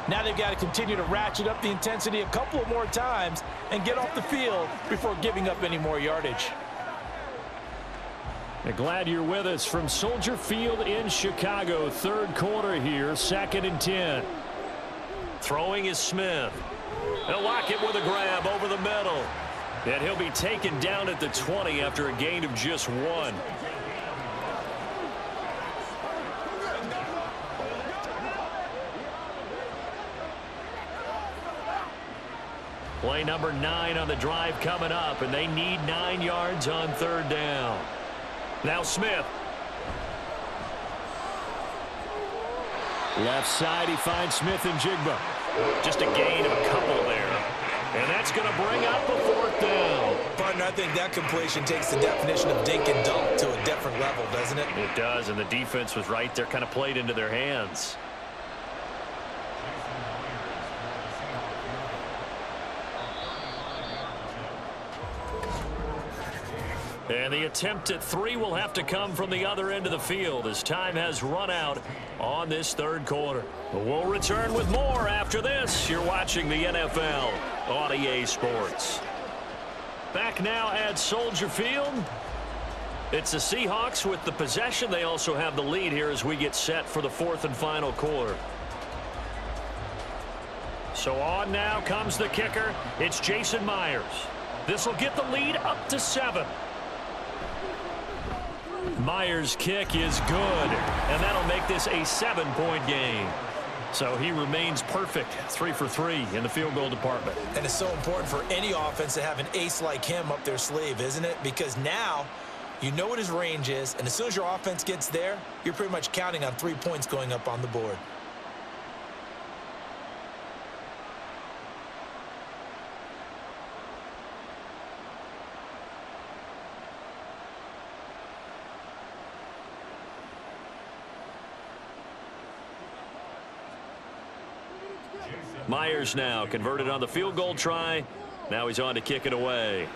Now they've got to continue to ratchet up the intensity a couple of more times and get off the field before giving up any more yardage. Glad you're with us from Soldier Field in Chicago. Third quarter here, 2nd and 10. Throwing is Smith. They'll lock it with a grab over the middle. And he'll be taken down at the 20 after a gain of just 1. Play number 9 on the drive coming up, and they need 9 yards on 3rd down. Now Smith. Left side, he finds Smith and Jigba. Just a gain of a couple there. And that's going to bring up a 4th down. Partner, I think that completion takes the definition of dink and dunk to a different level, doesn't it? It does, and the defense was right there, kind of played into their hands. And the attempt at 3 will have to come from the other end of the field as time has run out on this 3rd quarter. We'll return with more after this. You're watching the NFL on EA Sports. Back now at Soldier Field. It's the Seahawks with the possession. They also have the lead here as we get set for the 4th and final quarter. So on now comes the kicker. It's Jason Myers. This will get the lead up to 7. Myers' kick is good, and that'll make this a 7-point game. So he remains perfect, 3 for 3 in the field goal department. And it's so important for any offense to have an ace like him up their sleeve, isn't it? Because now you know what his range is, and as soon as your offense gets there, you're pretty much counting on 3 points going up on the board. Myers now converted on the field goal try. Now he's on to kick it away.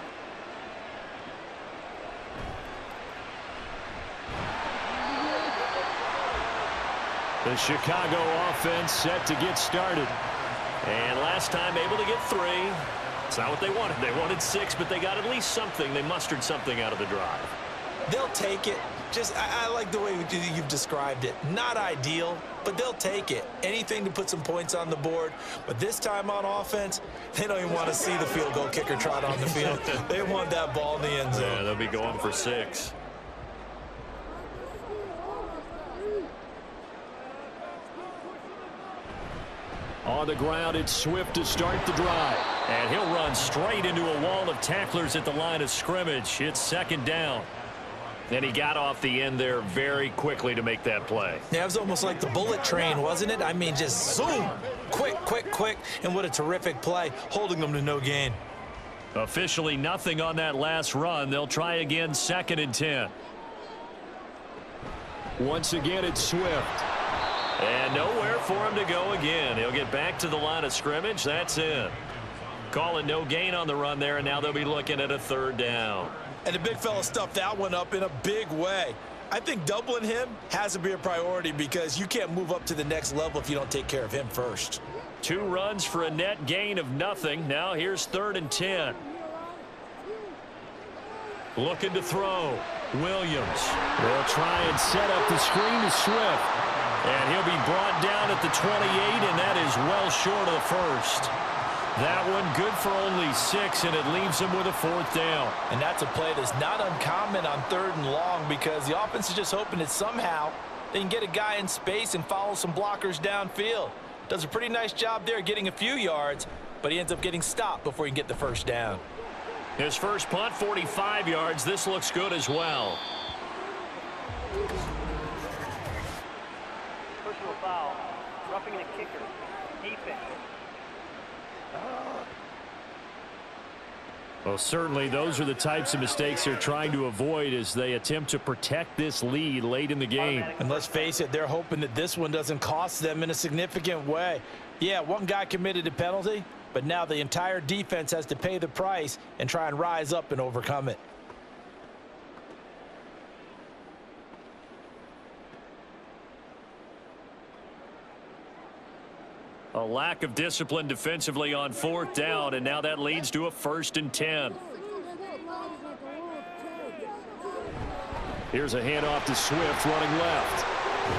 The Chicago offense set to get started. And last time able to get 3. It's not what they wanted. They wanted 6, but they got at least something. They mustered something out of the drive. They'll take it. I like the way you've described it. Not ideal, but they'll take it. Anything to put some points on the board. But this time on offense, they don't even want to see the field goal kicker trot on the field. They want that ball in the end zone. Yeah, they'll be going for 6. On the ground, it's Swift to start the drive. And he'll run straight into a wall of tacklers at the line of scrimmage. It's 2nd down. And he got off the end there very quickly to make that play. Yeah, it was almost like the bullet train, wasn't it? I mean, just zoom. Quick, quick, quick. And what a terrific play, holding them to no gain. Officially nothing on that last run. They'll try again, 2nd and 10. Once again, it's Swift. And nowhere for him to go again. He'll get back to the line of scrimmage. That's it. Calling no gain on the run there, and now they'll be looking at a 3rd down. And the big fella stuffed that one up in a big way. I think doubling him has to be a priority because you can't move up to the next level if you don't take care of him first. 2 runs for a net gain of nothing. Now here's 3rd and 10. Looking to throw. Williams will try and set up the screen to Swift. And he'll be brought down at the 28, and that is well short of the first. That one good for only 6, and it leaves him with a 4th down. And that's a play that's not uncommon on 3rd and long because the offense is just hoping that somehow they can get a guy in space and follow some blockers downfield. Does a pretty nice job there getting a few yards, but he ends up getting stopped before he can get the 1st down. His first punt, 45 yards. This looks good as well. Personal foul. Roughing the kicker. Defense. Well, certainly those are the types of mistakes they're trying to avoid as they attempt to protect this lead late in the game. And let's face it, they're hoping that this one doesn't cost them in a significant way. Yeah, one guy committed a penalty, but now the entire defense has to pay the price and try and rise up and overcome it. A lack of discipline defensively on 4th down, and now that leads to a 1st and 10. Here's a handoff to Swift running left.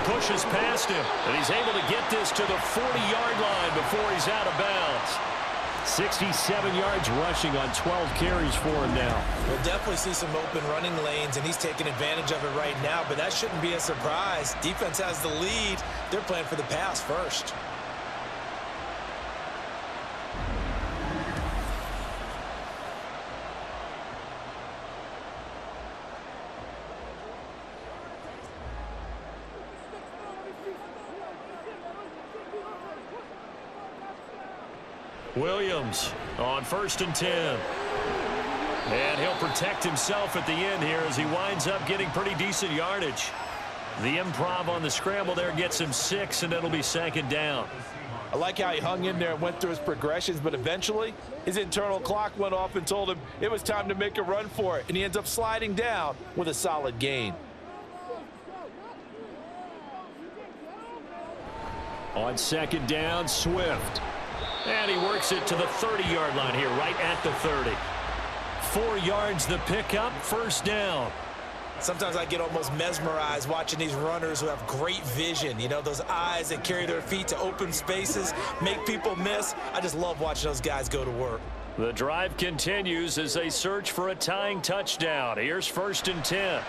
Pushes past him, and he's able to get this to the 40-yard line before he's out of bounds. 67 yards rushing on 12 carries for him now. We'll definitely see some open running lanes, and he's taking advantage of it right now, but that shouldn't be a surprise. Defense has the lead. They're playing for the pass first. Williams on 1st and 10. And he'll protect himself at the end here as he winds up getting pretty decent yardage. The improv on the scramble there gets him 6, and it'll be 2nd down. I like how he hung in there and went through his progressions, but eventually his internal clock went off and told him it was time to make a run for it, and he ends up sliding down with a solid gain. On 2nd down, Swift. And he works it to the 30-yard line here, right at the 30. 4 yards the pickup, 1st down. Sometimes I get almost mesmerized watching these runners who have great vision. You know, those eyes that carry their feet to open spaces, make people miss. I just love watching those guys go to work. The drive continues as they search for a tying touchdown. Here's 1st and 10.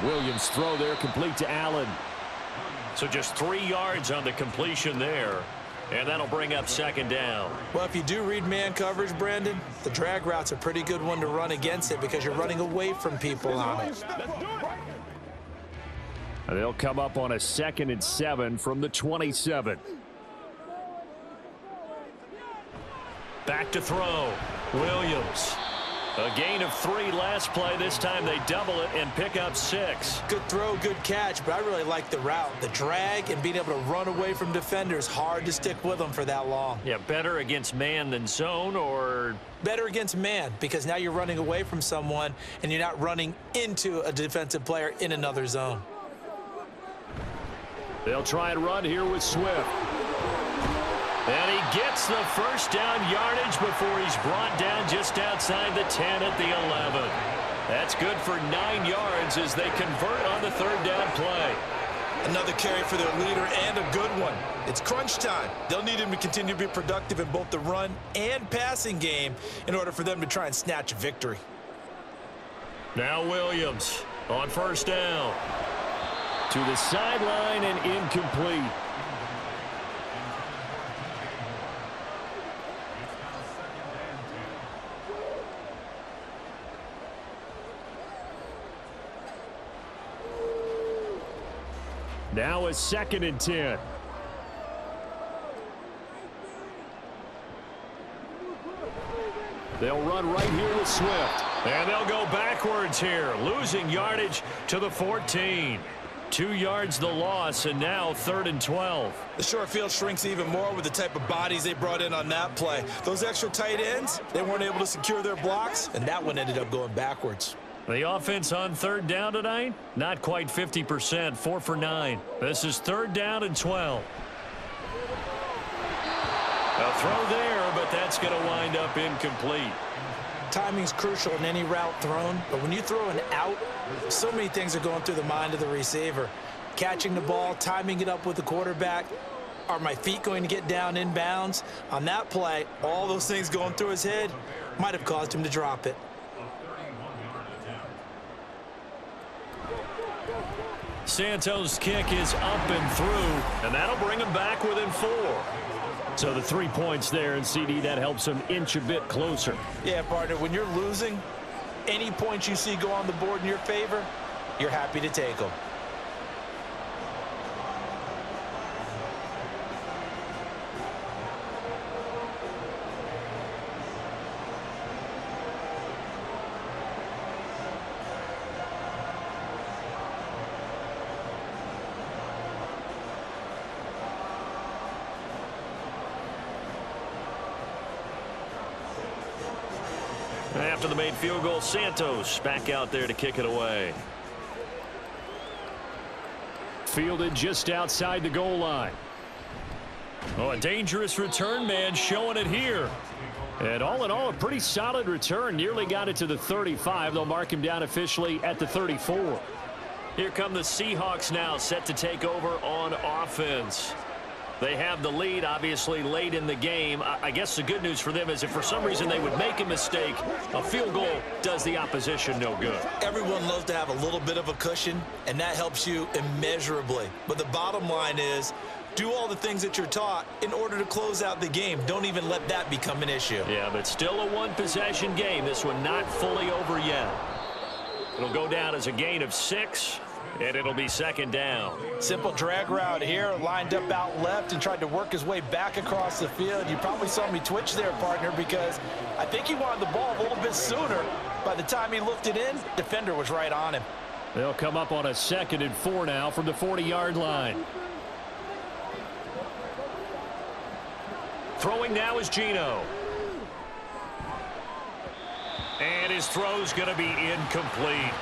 Williams' throw there complete to Allen. So just 3 yards on the completion there. And that'll bring up 2nd down. Well, if you do read man coverage, Brandon, the drag route's a pretty good one to run against it because you're running away from people on it. They'll come up on a 2nd and 7 from the 27. Back to throw. Williams. A gain of 3 last play. This time they double it and pick up 6. Good throw, good catch, but I really like the route. The drag and being able to run away from defenders, hard to stick with them for that long. Yeah, better against man than zone, or? Better against man, because now you're running away from someone and you're not running into a defensive player in another zone. They'll try and run here with Swift. And he gets the 1st down yardage before he's brought down just outside the 10 at the 11. That's good for 9 yards as they convert on the 3rd down play. Another carry for their leader and a good one. It's crunch time. They'll need him to continue to be productive in both the run and passing game in order for them to try and snatch a victory. Now Williams on 1st down. To the sideline and incomplete. Now a 2nd and 10. They'll run right here with Swift. And they'll go backwards here, losing yardage to the 14. 2 yards the loss, and now 3rd and 12. The short field shrinks even more with the type of bodies they brought in on that play. Those extra tight ends, they weren't able to secure their blocks, and that one ended up going backwards. The offense on 3rd down tonight, not quite 50%, 4 for 9. This is 3rd down and 12. A throw there, but that's going to wind up incomplete. Timing's crucial in any route thrown, but when you throw an out, so many things are going through the mind of the receiver. Catching the ball, timing it up with the quarterback. Are my feet going to get down in bounds? On that play, all those things going through his head might have caused him to drop it. Santos' kick is up and through, and that'll bring him back within 4. So the 3 points there, and CD, that helps him inch a bit closer. Yeah, partner, when you're losing, any points you see go on the board in your favor, you're happy to take them. After the made field goal, Santos back out there to kick it away. Fielded just outside the goal line. Oh, a dangerous return man showing it here. And all in all, a pretty solid return. Nearly got it to the 35. They'll mark him down officially at the 34. Here come the Seahawks now, set to take over on offense. They have the lead, obviously, late in the game. I guess the good news for them is if for some reason they would make a mistake, a field goal does the opposition no good. Everyone loves to have a little bit of a cushion, and that helps you immeasurably. But the bottom line is, do all the things that you're taught in order to close out the game. Don't even let that become an issue. Yeah, but still a one-possession game. This one not fully over yet. It'll go down as a gain of 6. And it'll be 2nd down. Simple drag route here, lined up out left and tried to work his way back across the field. You probably saw me twitch there, partner, because I think he wanted the ball a little bit sooner. By the time he looked it in, defender was right on him. They'll come up on a 2nd and 4 now from the 40-yard line. Throwing now is Gino. And his throw's going to be incomplete.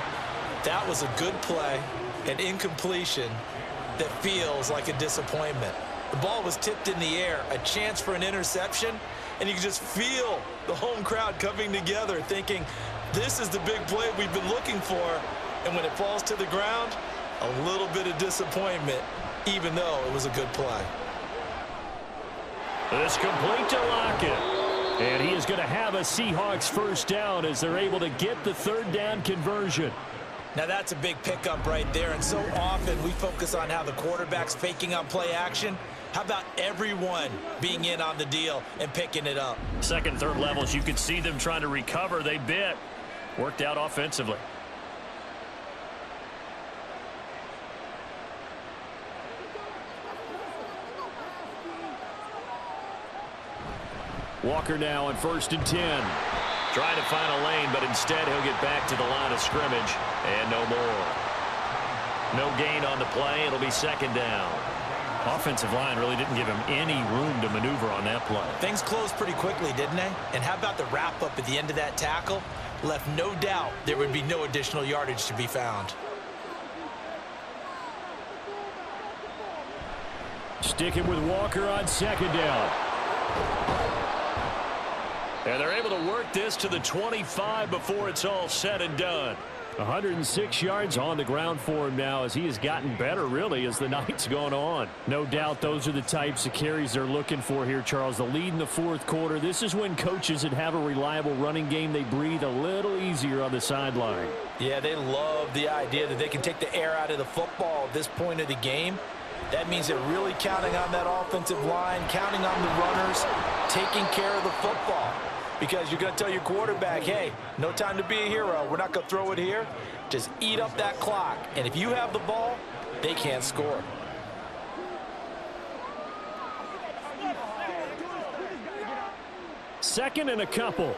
That was a good play, an incompletion that feels like a disappointment. The ball was tipped in the air, a chance for an interception, and you can just feel the home crowd coming together thinking, this is the big play we've been looking for. And when it falls to the ground, a little bit of disappointment, even though it was a good play. This complete to Lockett. And he is going to have a Seahawks 1st down as they're able to get the 3rd down conversion. Now that's a big pickup right there, and so often we focus on how the quarterback's faking on play action. How about everyone being in on the deal and picking it up? 2nd, 3rd levels, you could see them trying to recover. They bit. Worked out offensively. Walker now on 1st and 10. Trying to find a lane, but instead he'll get back to the line of scrimmage, and no more. No gain on the play. It'll be 2nd down. Offensive line really didn't give him any room to maneuver on that play. Things closed pretty quickly, didn't they? And how about the wrap-up at the end of that tackle? Left no doubt there would be no additional yardage to be found. Sticking with Walker on 2nd down. And they're able to work this to the 25 before it's all said and done. 106 yards on the ground for him now as he has gotten better, really, as the night's gone on. No doubt those are the types of carries they're looking for here, Charles. The lead in the 4th quarter. This is when coaches that have a reliable running game, they breathe a little easier on the sideline. Yeah, they love the idea that they can take the air out of the football at this point of the game. That means they're really counting on that offensive line, counting on the runners, taking care of the football. Because you're going to tell your quarterback, hey, no time to be a hero. We're not going to throw it here. Just eat up that clock. And if you have the ball, they can't score. Second and a couple.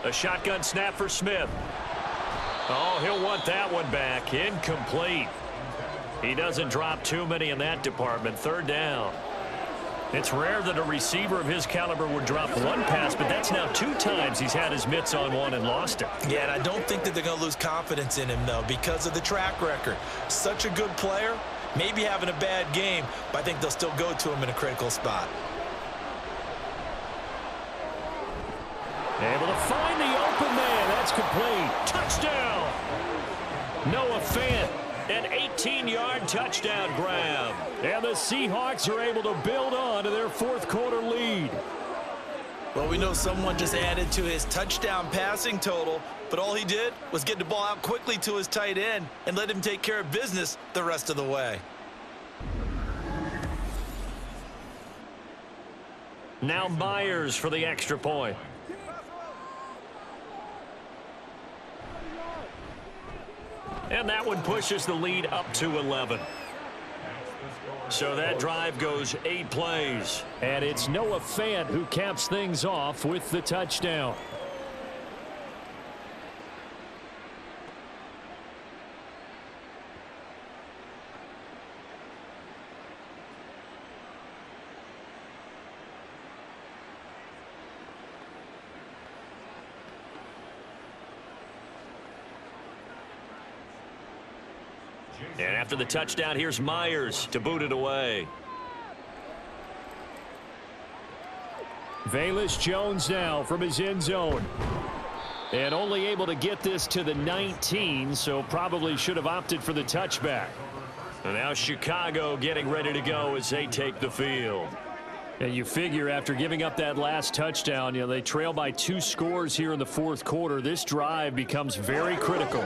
A shotgun snap for Smith. Oh, he'll want that one back. Incomplete. He doesn't drop too many in that department. Third down. It's rare that a receiver of his caliber would drop one pass, but that's now 2 times he's had his mitts on one and lost it. Yeah, and I don't think that they're going to lose confidence in him, though, because of the track record. Such a good player, maybe having a bad game, but I think they'll still go to him in a critical spot. Able to find the open man. That's complete. Touchdown. Noah Fant. An 18-yard touchdown grab. And the Seahawks are able to build on to their 4th quarter lead. Well, we know someone just added to his touchdown passing total, but all he did was get the ball out quickly to his tight end and let him take care of business the rest of the way. Now Myers for the extra point. And that one pushes the lead up to 11. So that drive goes 8 plays. And it's Noah Fant who caps things off with the touchdown. And after the touchdown, here's Myers to boot it away. Velus Jones now from his end zone. And only able to get this to the 19, so probably should have opted for the touchback. And now Chicago getting ready to go as they take the field. And you figure after giving up that last touchdown, you know, they trail by 2 scores here in the 4th quarter. This drive becomes very critical.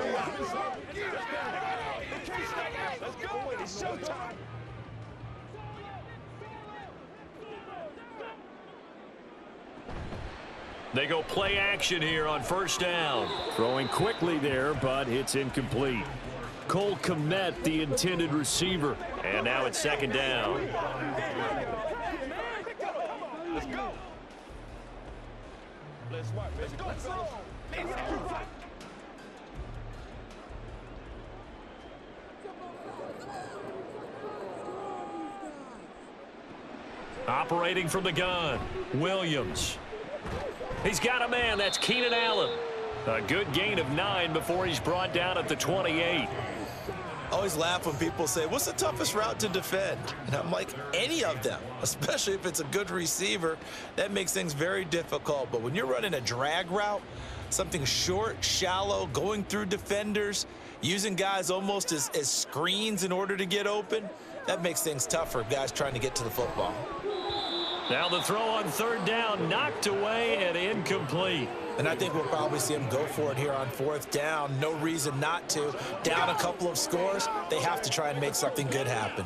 They go play action here on 1st down. Throwing quickly there, but it's incomplete. Cole Kmet, the intended receiver. And now it's 2nd down. Let's go. Let's work. Let's go. Operating from the gun, Williams. He's got a man. That's Keenan Allen. A good gain of 9 before he's brought down at the 28. I always laugh when people say, what's the toughest route to defend? And I'm like, any of them, especially if it's a good receiver. That makes things very difficult. But when you're running a drag route, something short, shallow, going through defenders, using guys almost as screens in order to get open, that makes things tough for guys trying to get to the football. Now the throw on 3rd down, knocked away and incomplete. And I think we'll probably see him go for it here on 4th down. No reason not to. Down a couple of scores, they have to try and make something good happen.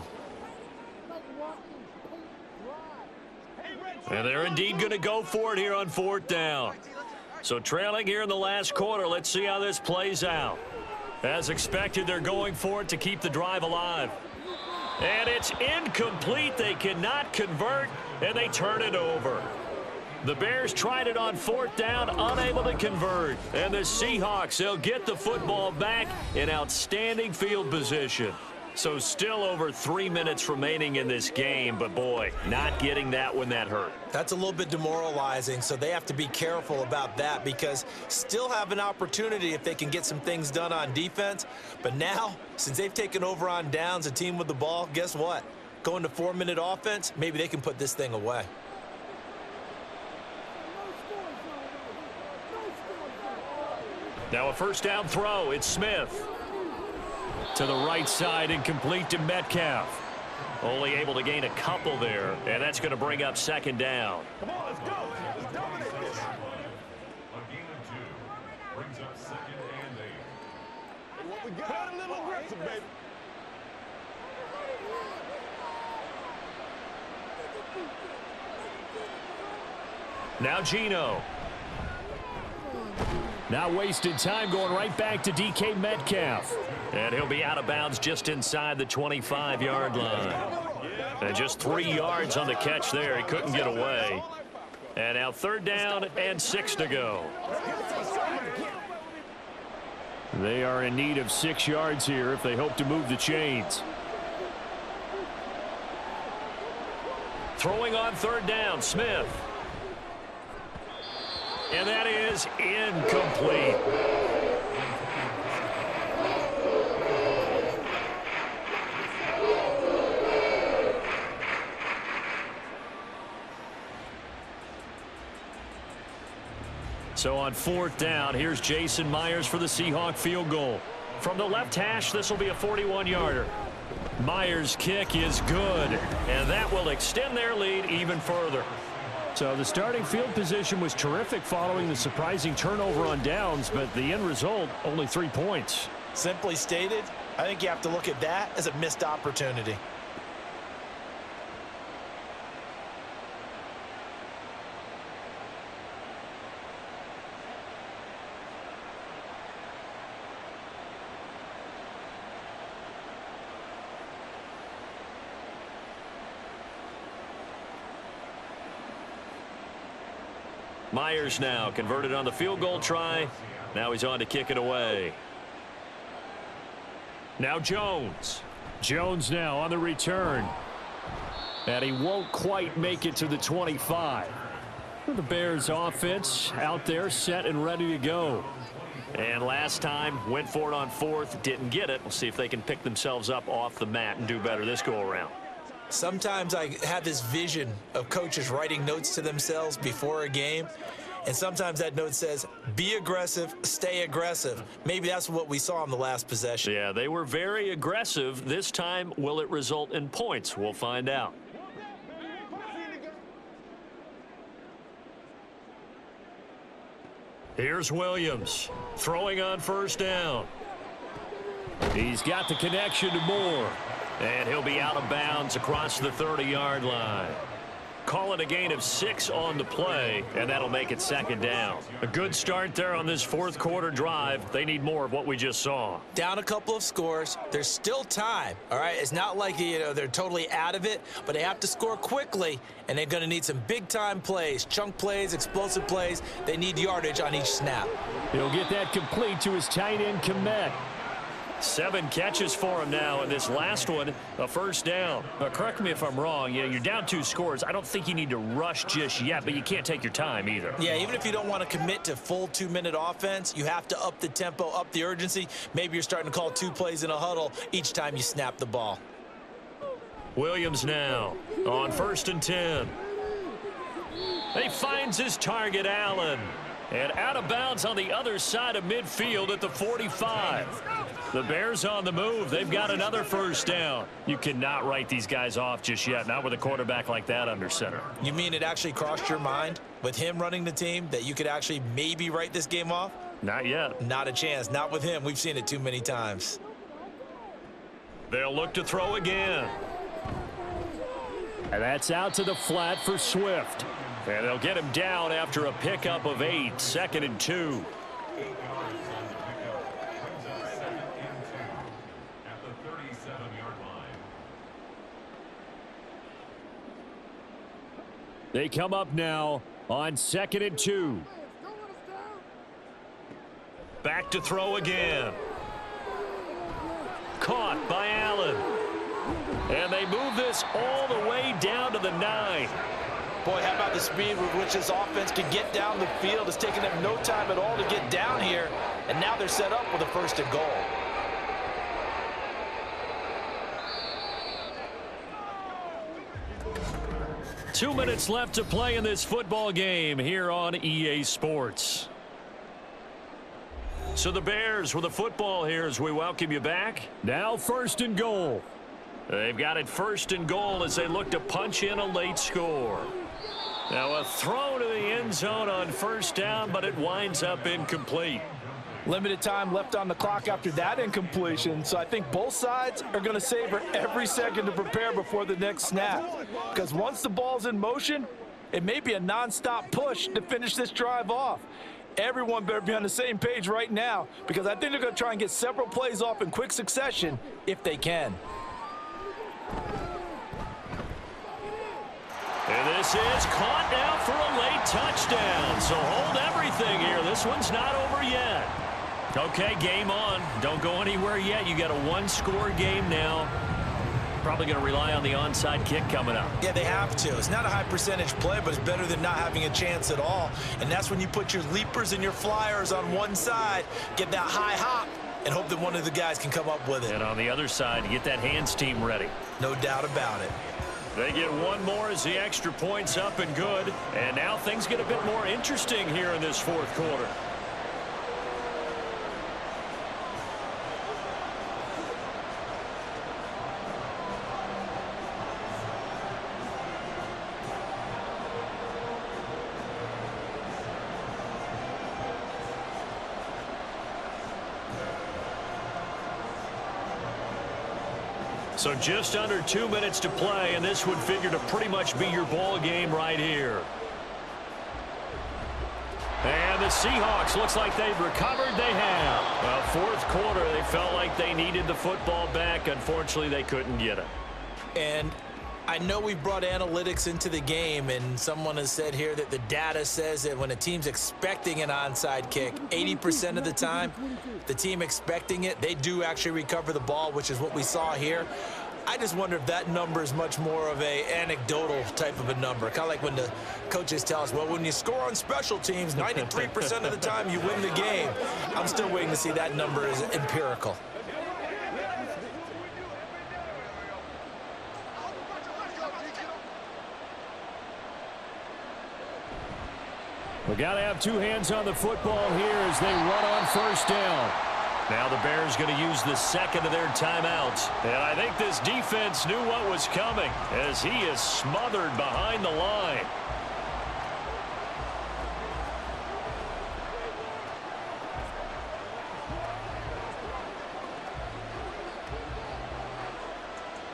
And they're indeed going to go for it here on 4th down. So trailing here in the last quarter, let's see how this plays out. As expected, they're going for it to keep the drive alive. And it's incomplete. They cannot convert, and they turn it over. The Bears tried it on 4th down, unable to convert. And the Seahawks, they'll get the football back in outstanding field position. So still over 3 minutes remaining in this game, but boy, not getting that when that hurt. That's a little bit demoralizing, so they have to be careful about that because still have an opportunity if they can get some things done on defense. But now, since they've taken over on downs, a team with the ball, guess what? Going to 4-minute offense, maybe they can put this thing away. Now a 1st down throw, it's Smith. To the right side, incomplete to Metcalf. Only able to gain a couple there, and that's going to bring up 2nd down. Come on, let's go. Let's dominate this. A gain of 2 brings up 2nd and 8. What we got? A little aggressive, baby. Now Geno. Now wasted time going right back to DK Metcalf. And he'll be out of bounds just inside the 25-yard line. And just 3 yards on the catch there. He couldn't get away. And now 3rd down and 6 to go. They are in need of 6 yards here if they hope to move the chains. Throwing on 3rd down, Smith. And that is incomplete. So on 4th down, here's Jason Myers for the Seahawk field goal. From the left hash, this will be a 41-yarder. Myers' kick is good, and that will extend their lead even further. So the starting field position was terrific following the surprising turnover on downs, but the end result, only 3 points. Simply stated, I think you have to look at that as a missed opportunity. Myers now converted on the field goal try. Now he's on to kick it away. Now Jones. Jones now on the return. And he won't quite make it to the 25. The Bears offense out there set and ready to go. And last time went for it on 4th, didn't get it. We'll see if they can pick themselves up off the mat and do better this go around. Sometimes I have this vision of coaches writing notes to themselves before a game, and sometimes that note says, be aggressive, stay aggressive. Maybe that's what we saw in the last possession. Yeah, they were very aggressive. This time, will it result in points? We'll find out. Here's Williams throwing on 1st down. He's got the connection to Moore. And he'll be out of bounds across the 30-yard line. Call it a gain of 6 on the play, and that'll make it 2nd down. A good start there on this 4th quarter drive. They need more of what we just saw. Down a couple of scores. There's still time, all right? It's not like, they're totally out of it, but they have to score quickly, and they're going to need some big-time plays, chunk plays, explosive plays. They need yardage on each snap. He'll get that complete to his tight end, Komet. 7 catches for him now, and this last one, a 1st down. Correct me if I'm wrong. You're down 2 scores. I don't think you need to rush just yet, but you can't take your time either. Yeah, even if you don't want to commit to full 2-minute offense, you have to up the tempo, up the urgency. Maybe you're starting to call 2 plays in a huddle each time you snap the ball. Williams now on 1st and 10. He finds his target, Allen. And out of bounds on the other side of midfield at the 45. The Bears on the move. They've got another 1st down. You cannot write these guys off just yet, not with a quarterback like that under center. You mean it actually crossed your mind with him running the team that you could actually maybe write this game off? Not yet. Not a chance. Not with him. We've seen it too many times. They'll look to throw again. And that's out to the flat for Swift. And they'll get him down after a pickup of 8, 2nd and 2. They come up now on 2nd and 2. Back to throw again. Caught by Allen. And they move this all the way down to the 9. Boy, how about the speed with which this offense can get down the field? It's taken them no time at all to get down here, and now they're set up with a 1st and goal. Two minutes left to play in this football game here on EA Sports. So the Bears with the football here as we welcome you back. Now 1st and goal. They've got it 1st and goal as they look to punch in a late score. Now a throw to the end zone on 1st down, but it winds up incomplete. Limited time left on the clock after that incompletion, so I think both sides are going to savor every second to prepare before the next snap. Because once the ball's in motion, it may be a nonstop push to finish this drive off. Everyone better be on the same page right now, because I think they're going to try and get several plays off in quick succession if they can. And this is caught now for a late So hold everything here. This one's not over yet. Okay, game on. Don't go anywhere yet. You got a one-score game now. Probably going to rely on the onside kick coming up. Yeah, they have to. It's not a high percentage play, but it's better than not having a chance at all. And that's when you put your leapers and your flyers on one side, get that high hop, and hope that one of the guys can come up with it. And on the other side, get that hands team ready. No doubt about it. They get one more as the extra point's up and good. And now things get a bit more interesting here in this fourth quarter. So just under 2 minutes to play, and this would figure to pretty much be your ball game right here. And the Seahawks, looks like they've recovered. They have. Well, fourth quarter, they felt like they needed the football back. Unfortunately, they couldn't get it. And I know we brought analytics into the game, and someone has said here that the data says that when a team's expecting an onside kick, 80% of the time, the team expecting it, they do actually recover the ball, which is what we saw here. I just wonder if that number is much more of a anecdotal type of a number. Kind of like when the coaches tell us, well, when you score on special teams, 93% of the time you win the game. I'm still waiting to see that number is empirical. We got to have two hands on the football here as they run on first down. Now the Bears going to use the second of their timeouts. And I think this defense knew what was coming as he is smothered behind the line.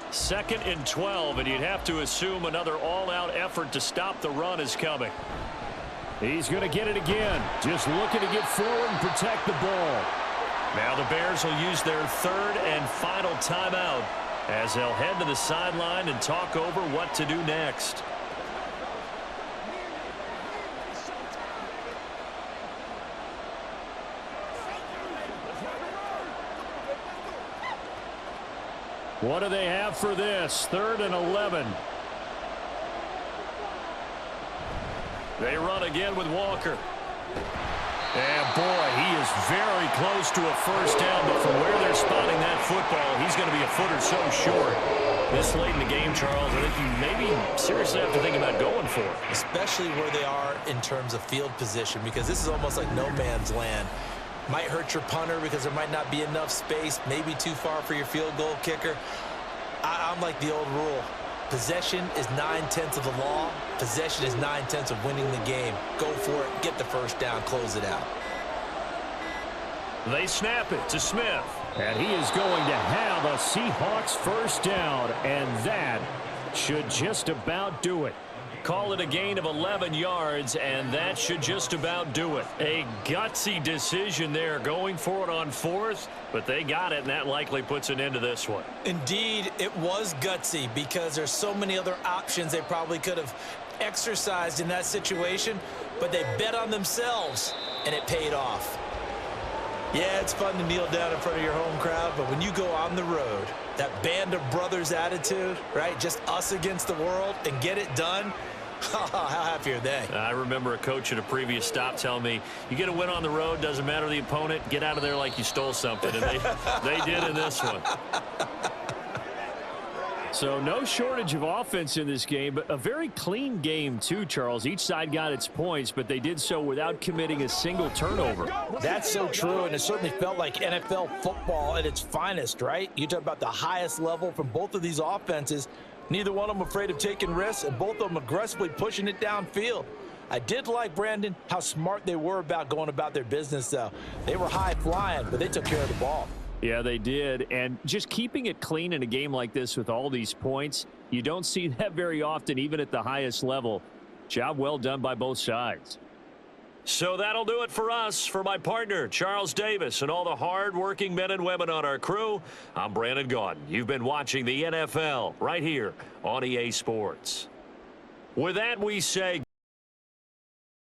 Second and 12, and you'd have to assume another all-out effort to stop the run is coming. He's going to get it again. Just looking to get forward and protect the ball. Now the Bears will use their third and final timeout as they'll head to the sideline and talk over what to do next. What do they have for this? 3rd and 11. They run again with Walker. And boy, he is very close to a first down, but from where they're spotting that football, he's going to be a foot or so short. This late in the game, Charles, I think you maybe seriously have to think about going for it. Especially where they are in terms of field position, because this is almost like no man's land. Might hurt your punter because there might not be enough space, maybe too far for your field goal kicker. I'm like the old rule. Possession is 9/10 of the law. Possession is 9/10 of winning the game. Go for it. Get the first down. Close it out. They snap it to Smith. And he is going to have a Seahawks first down. And that should just about do it. Call it a gain of 11 yards, and that should just about do it. A gutsy decision there going for it on 4th, but they got it, and that likely puts an end to this one. Indeed, it was gutsy because there's so many other options they probably could have exercised in that situation, but they bet on themselves, and it paid off. Yeah, it's fun to kneel down in front of your home crowd, but when you go on the road, that band of brothers attitude, right, just us against the world, and get it done, how happy are they? I remember a coach at a previous stop telling me, you get a win on the road, doesn't matter the opponent, get out of there like you stole something, and they did in this one. So no shortage of offense in this game, but a very clean game too, Charles. Each side got its points, but they did so without committing a single turnover. That's so true, and it certainly felt like NFL football at its finest, right? You talk about the highest level from both of these offenses. Neither one of them afraid of taking risks, and both of them aggressively pushing it downfield. I did like, Brandon, how smart they were about going about their business, though. They were high flying, but they took care of the ball. Yeah, they did. And just keeping it clean in a game like this with all these points, you don't see that very often, even at the highest level. Job well done by both sides. So that'll do it for us. For my partner, Charles Davis, and all the hard-working men and women on our crew, I'm Brandon Gaudin. You've been watching the NFL right here on EA Sports. With that, we say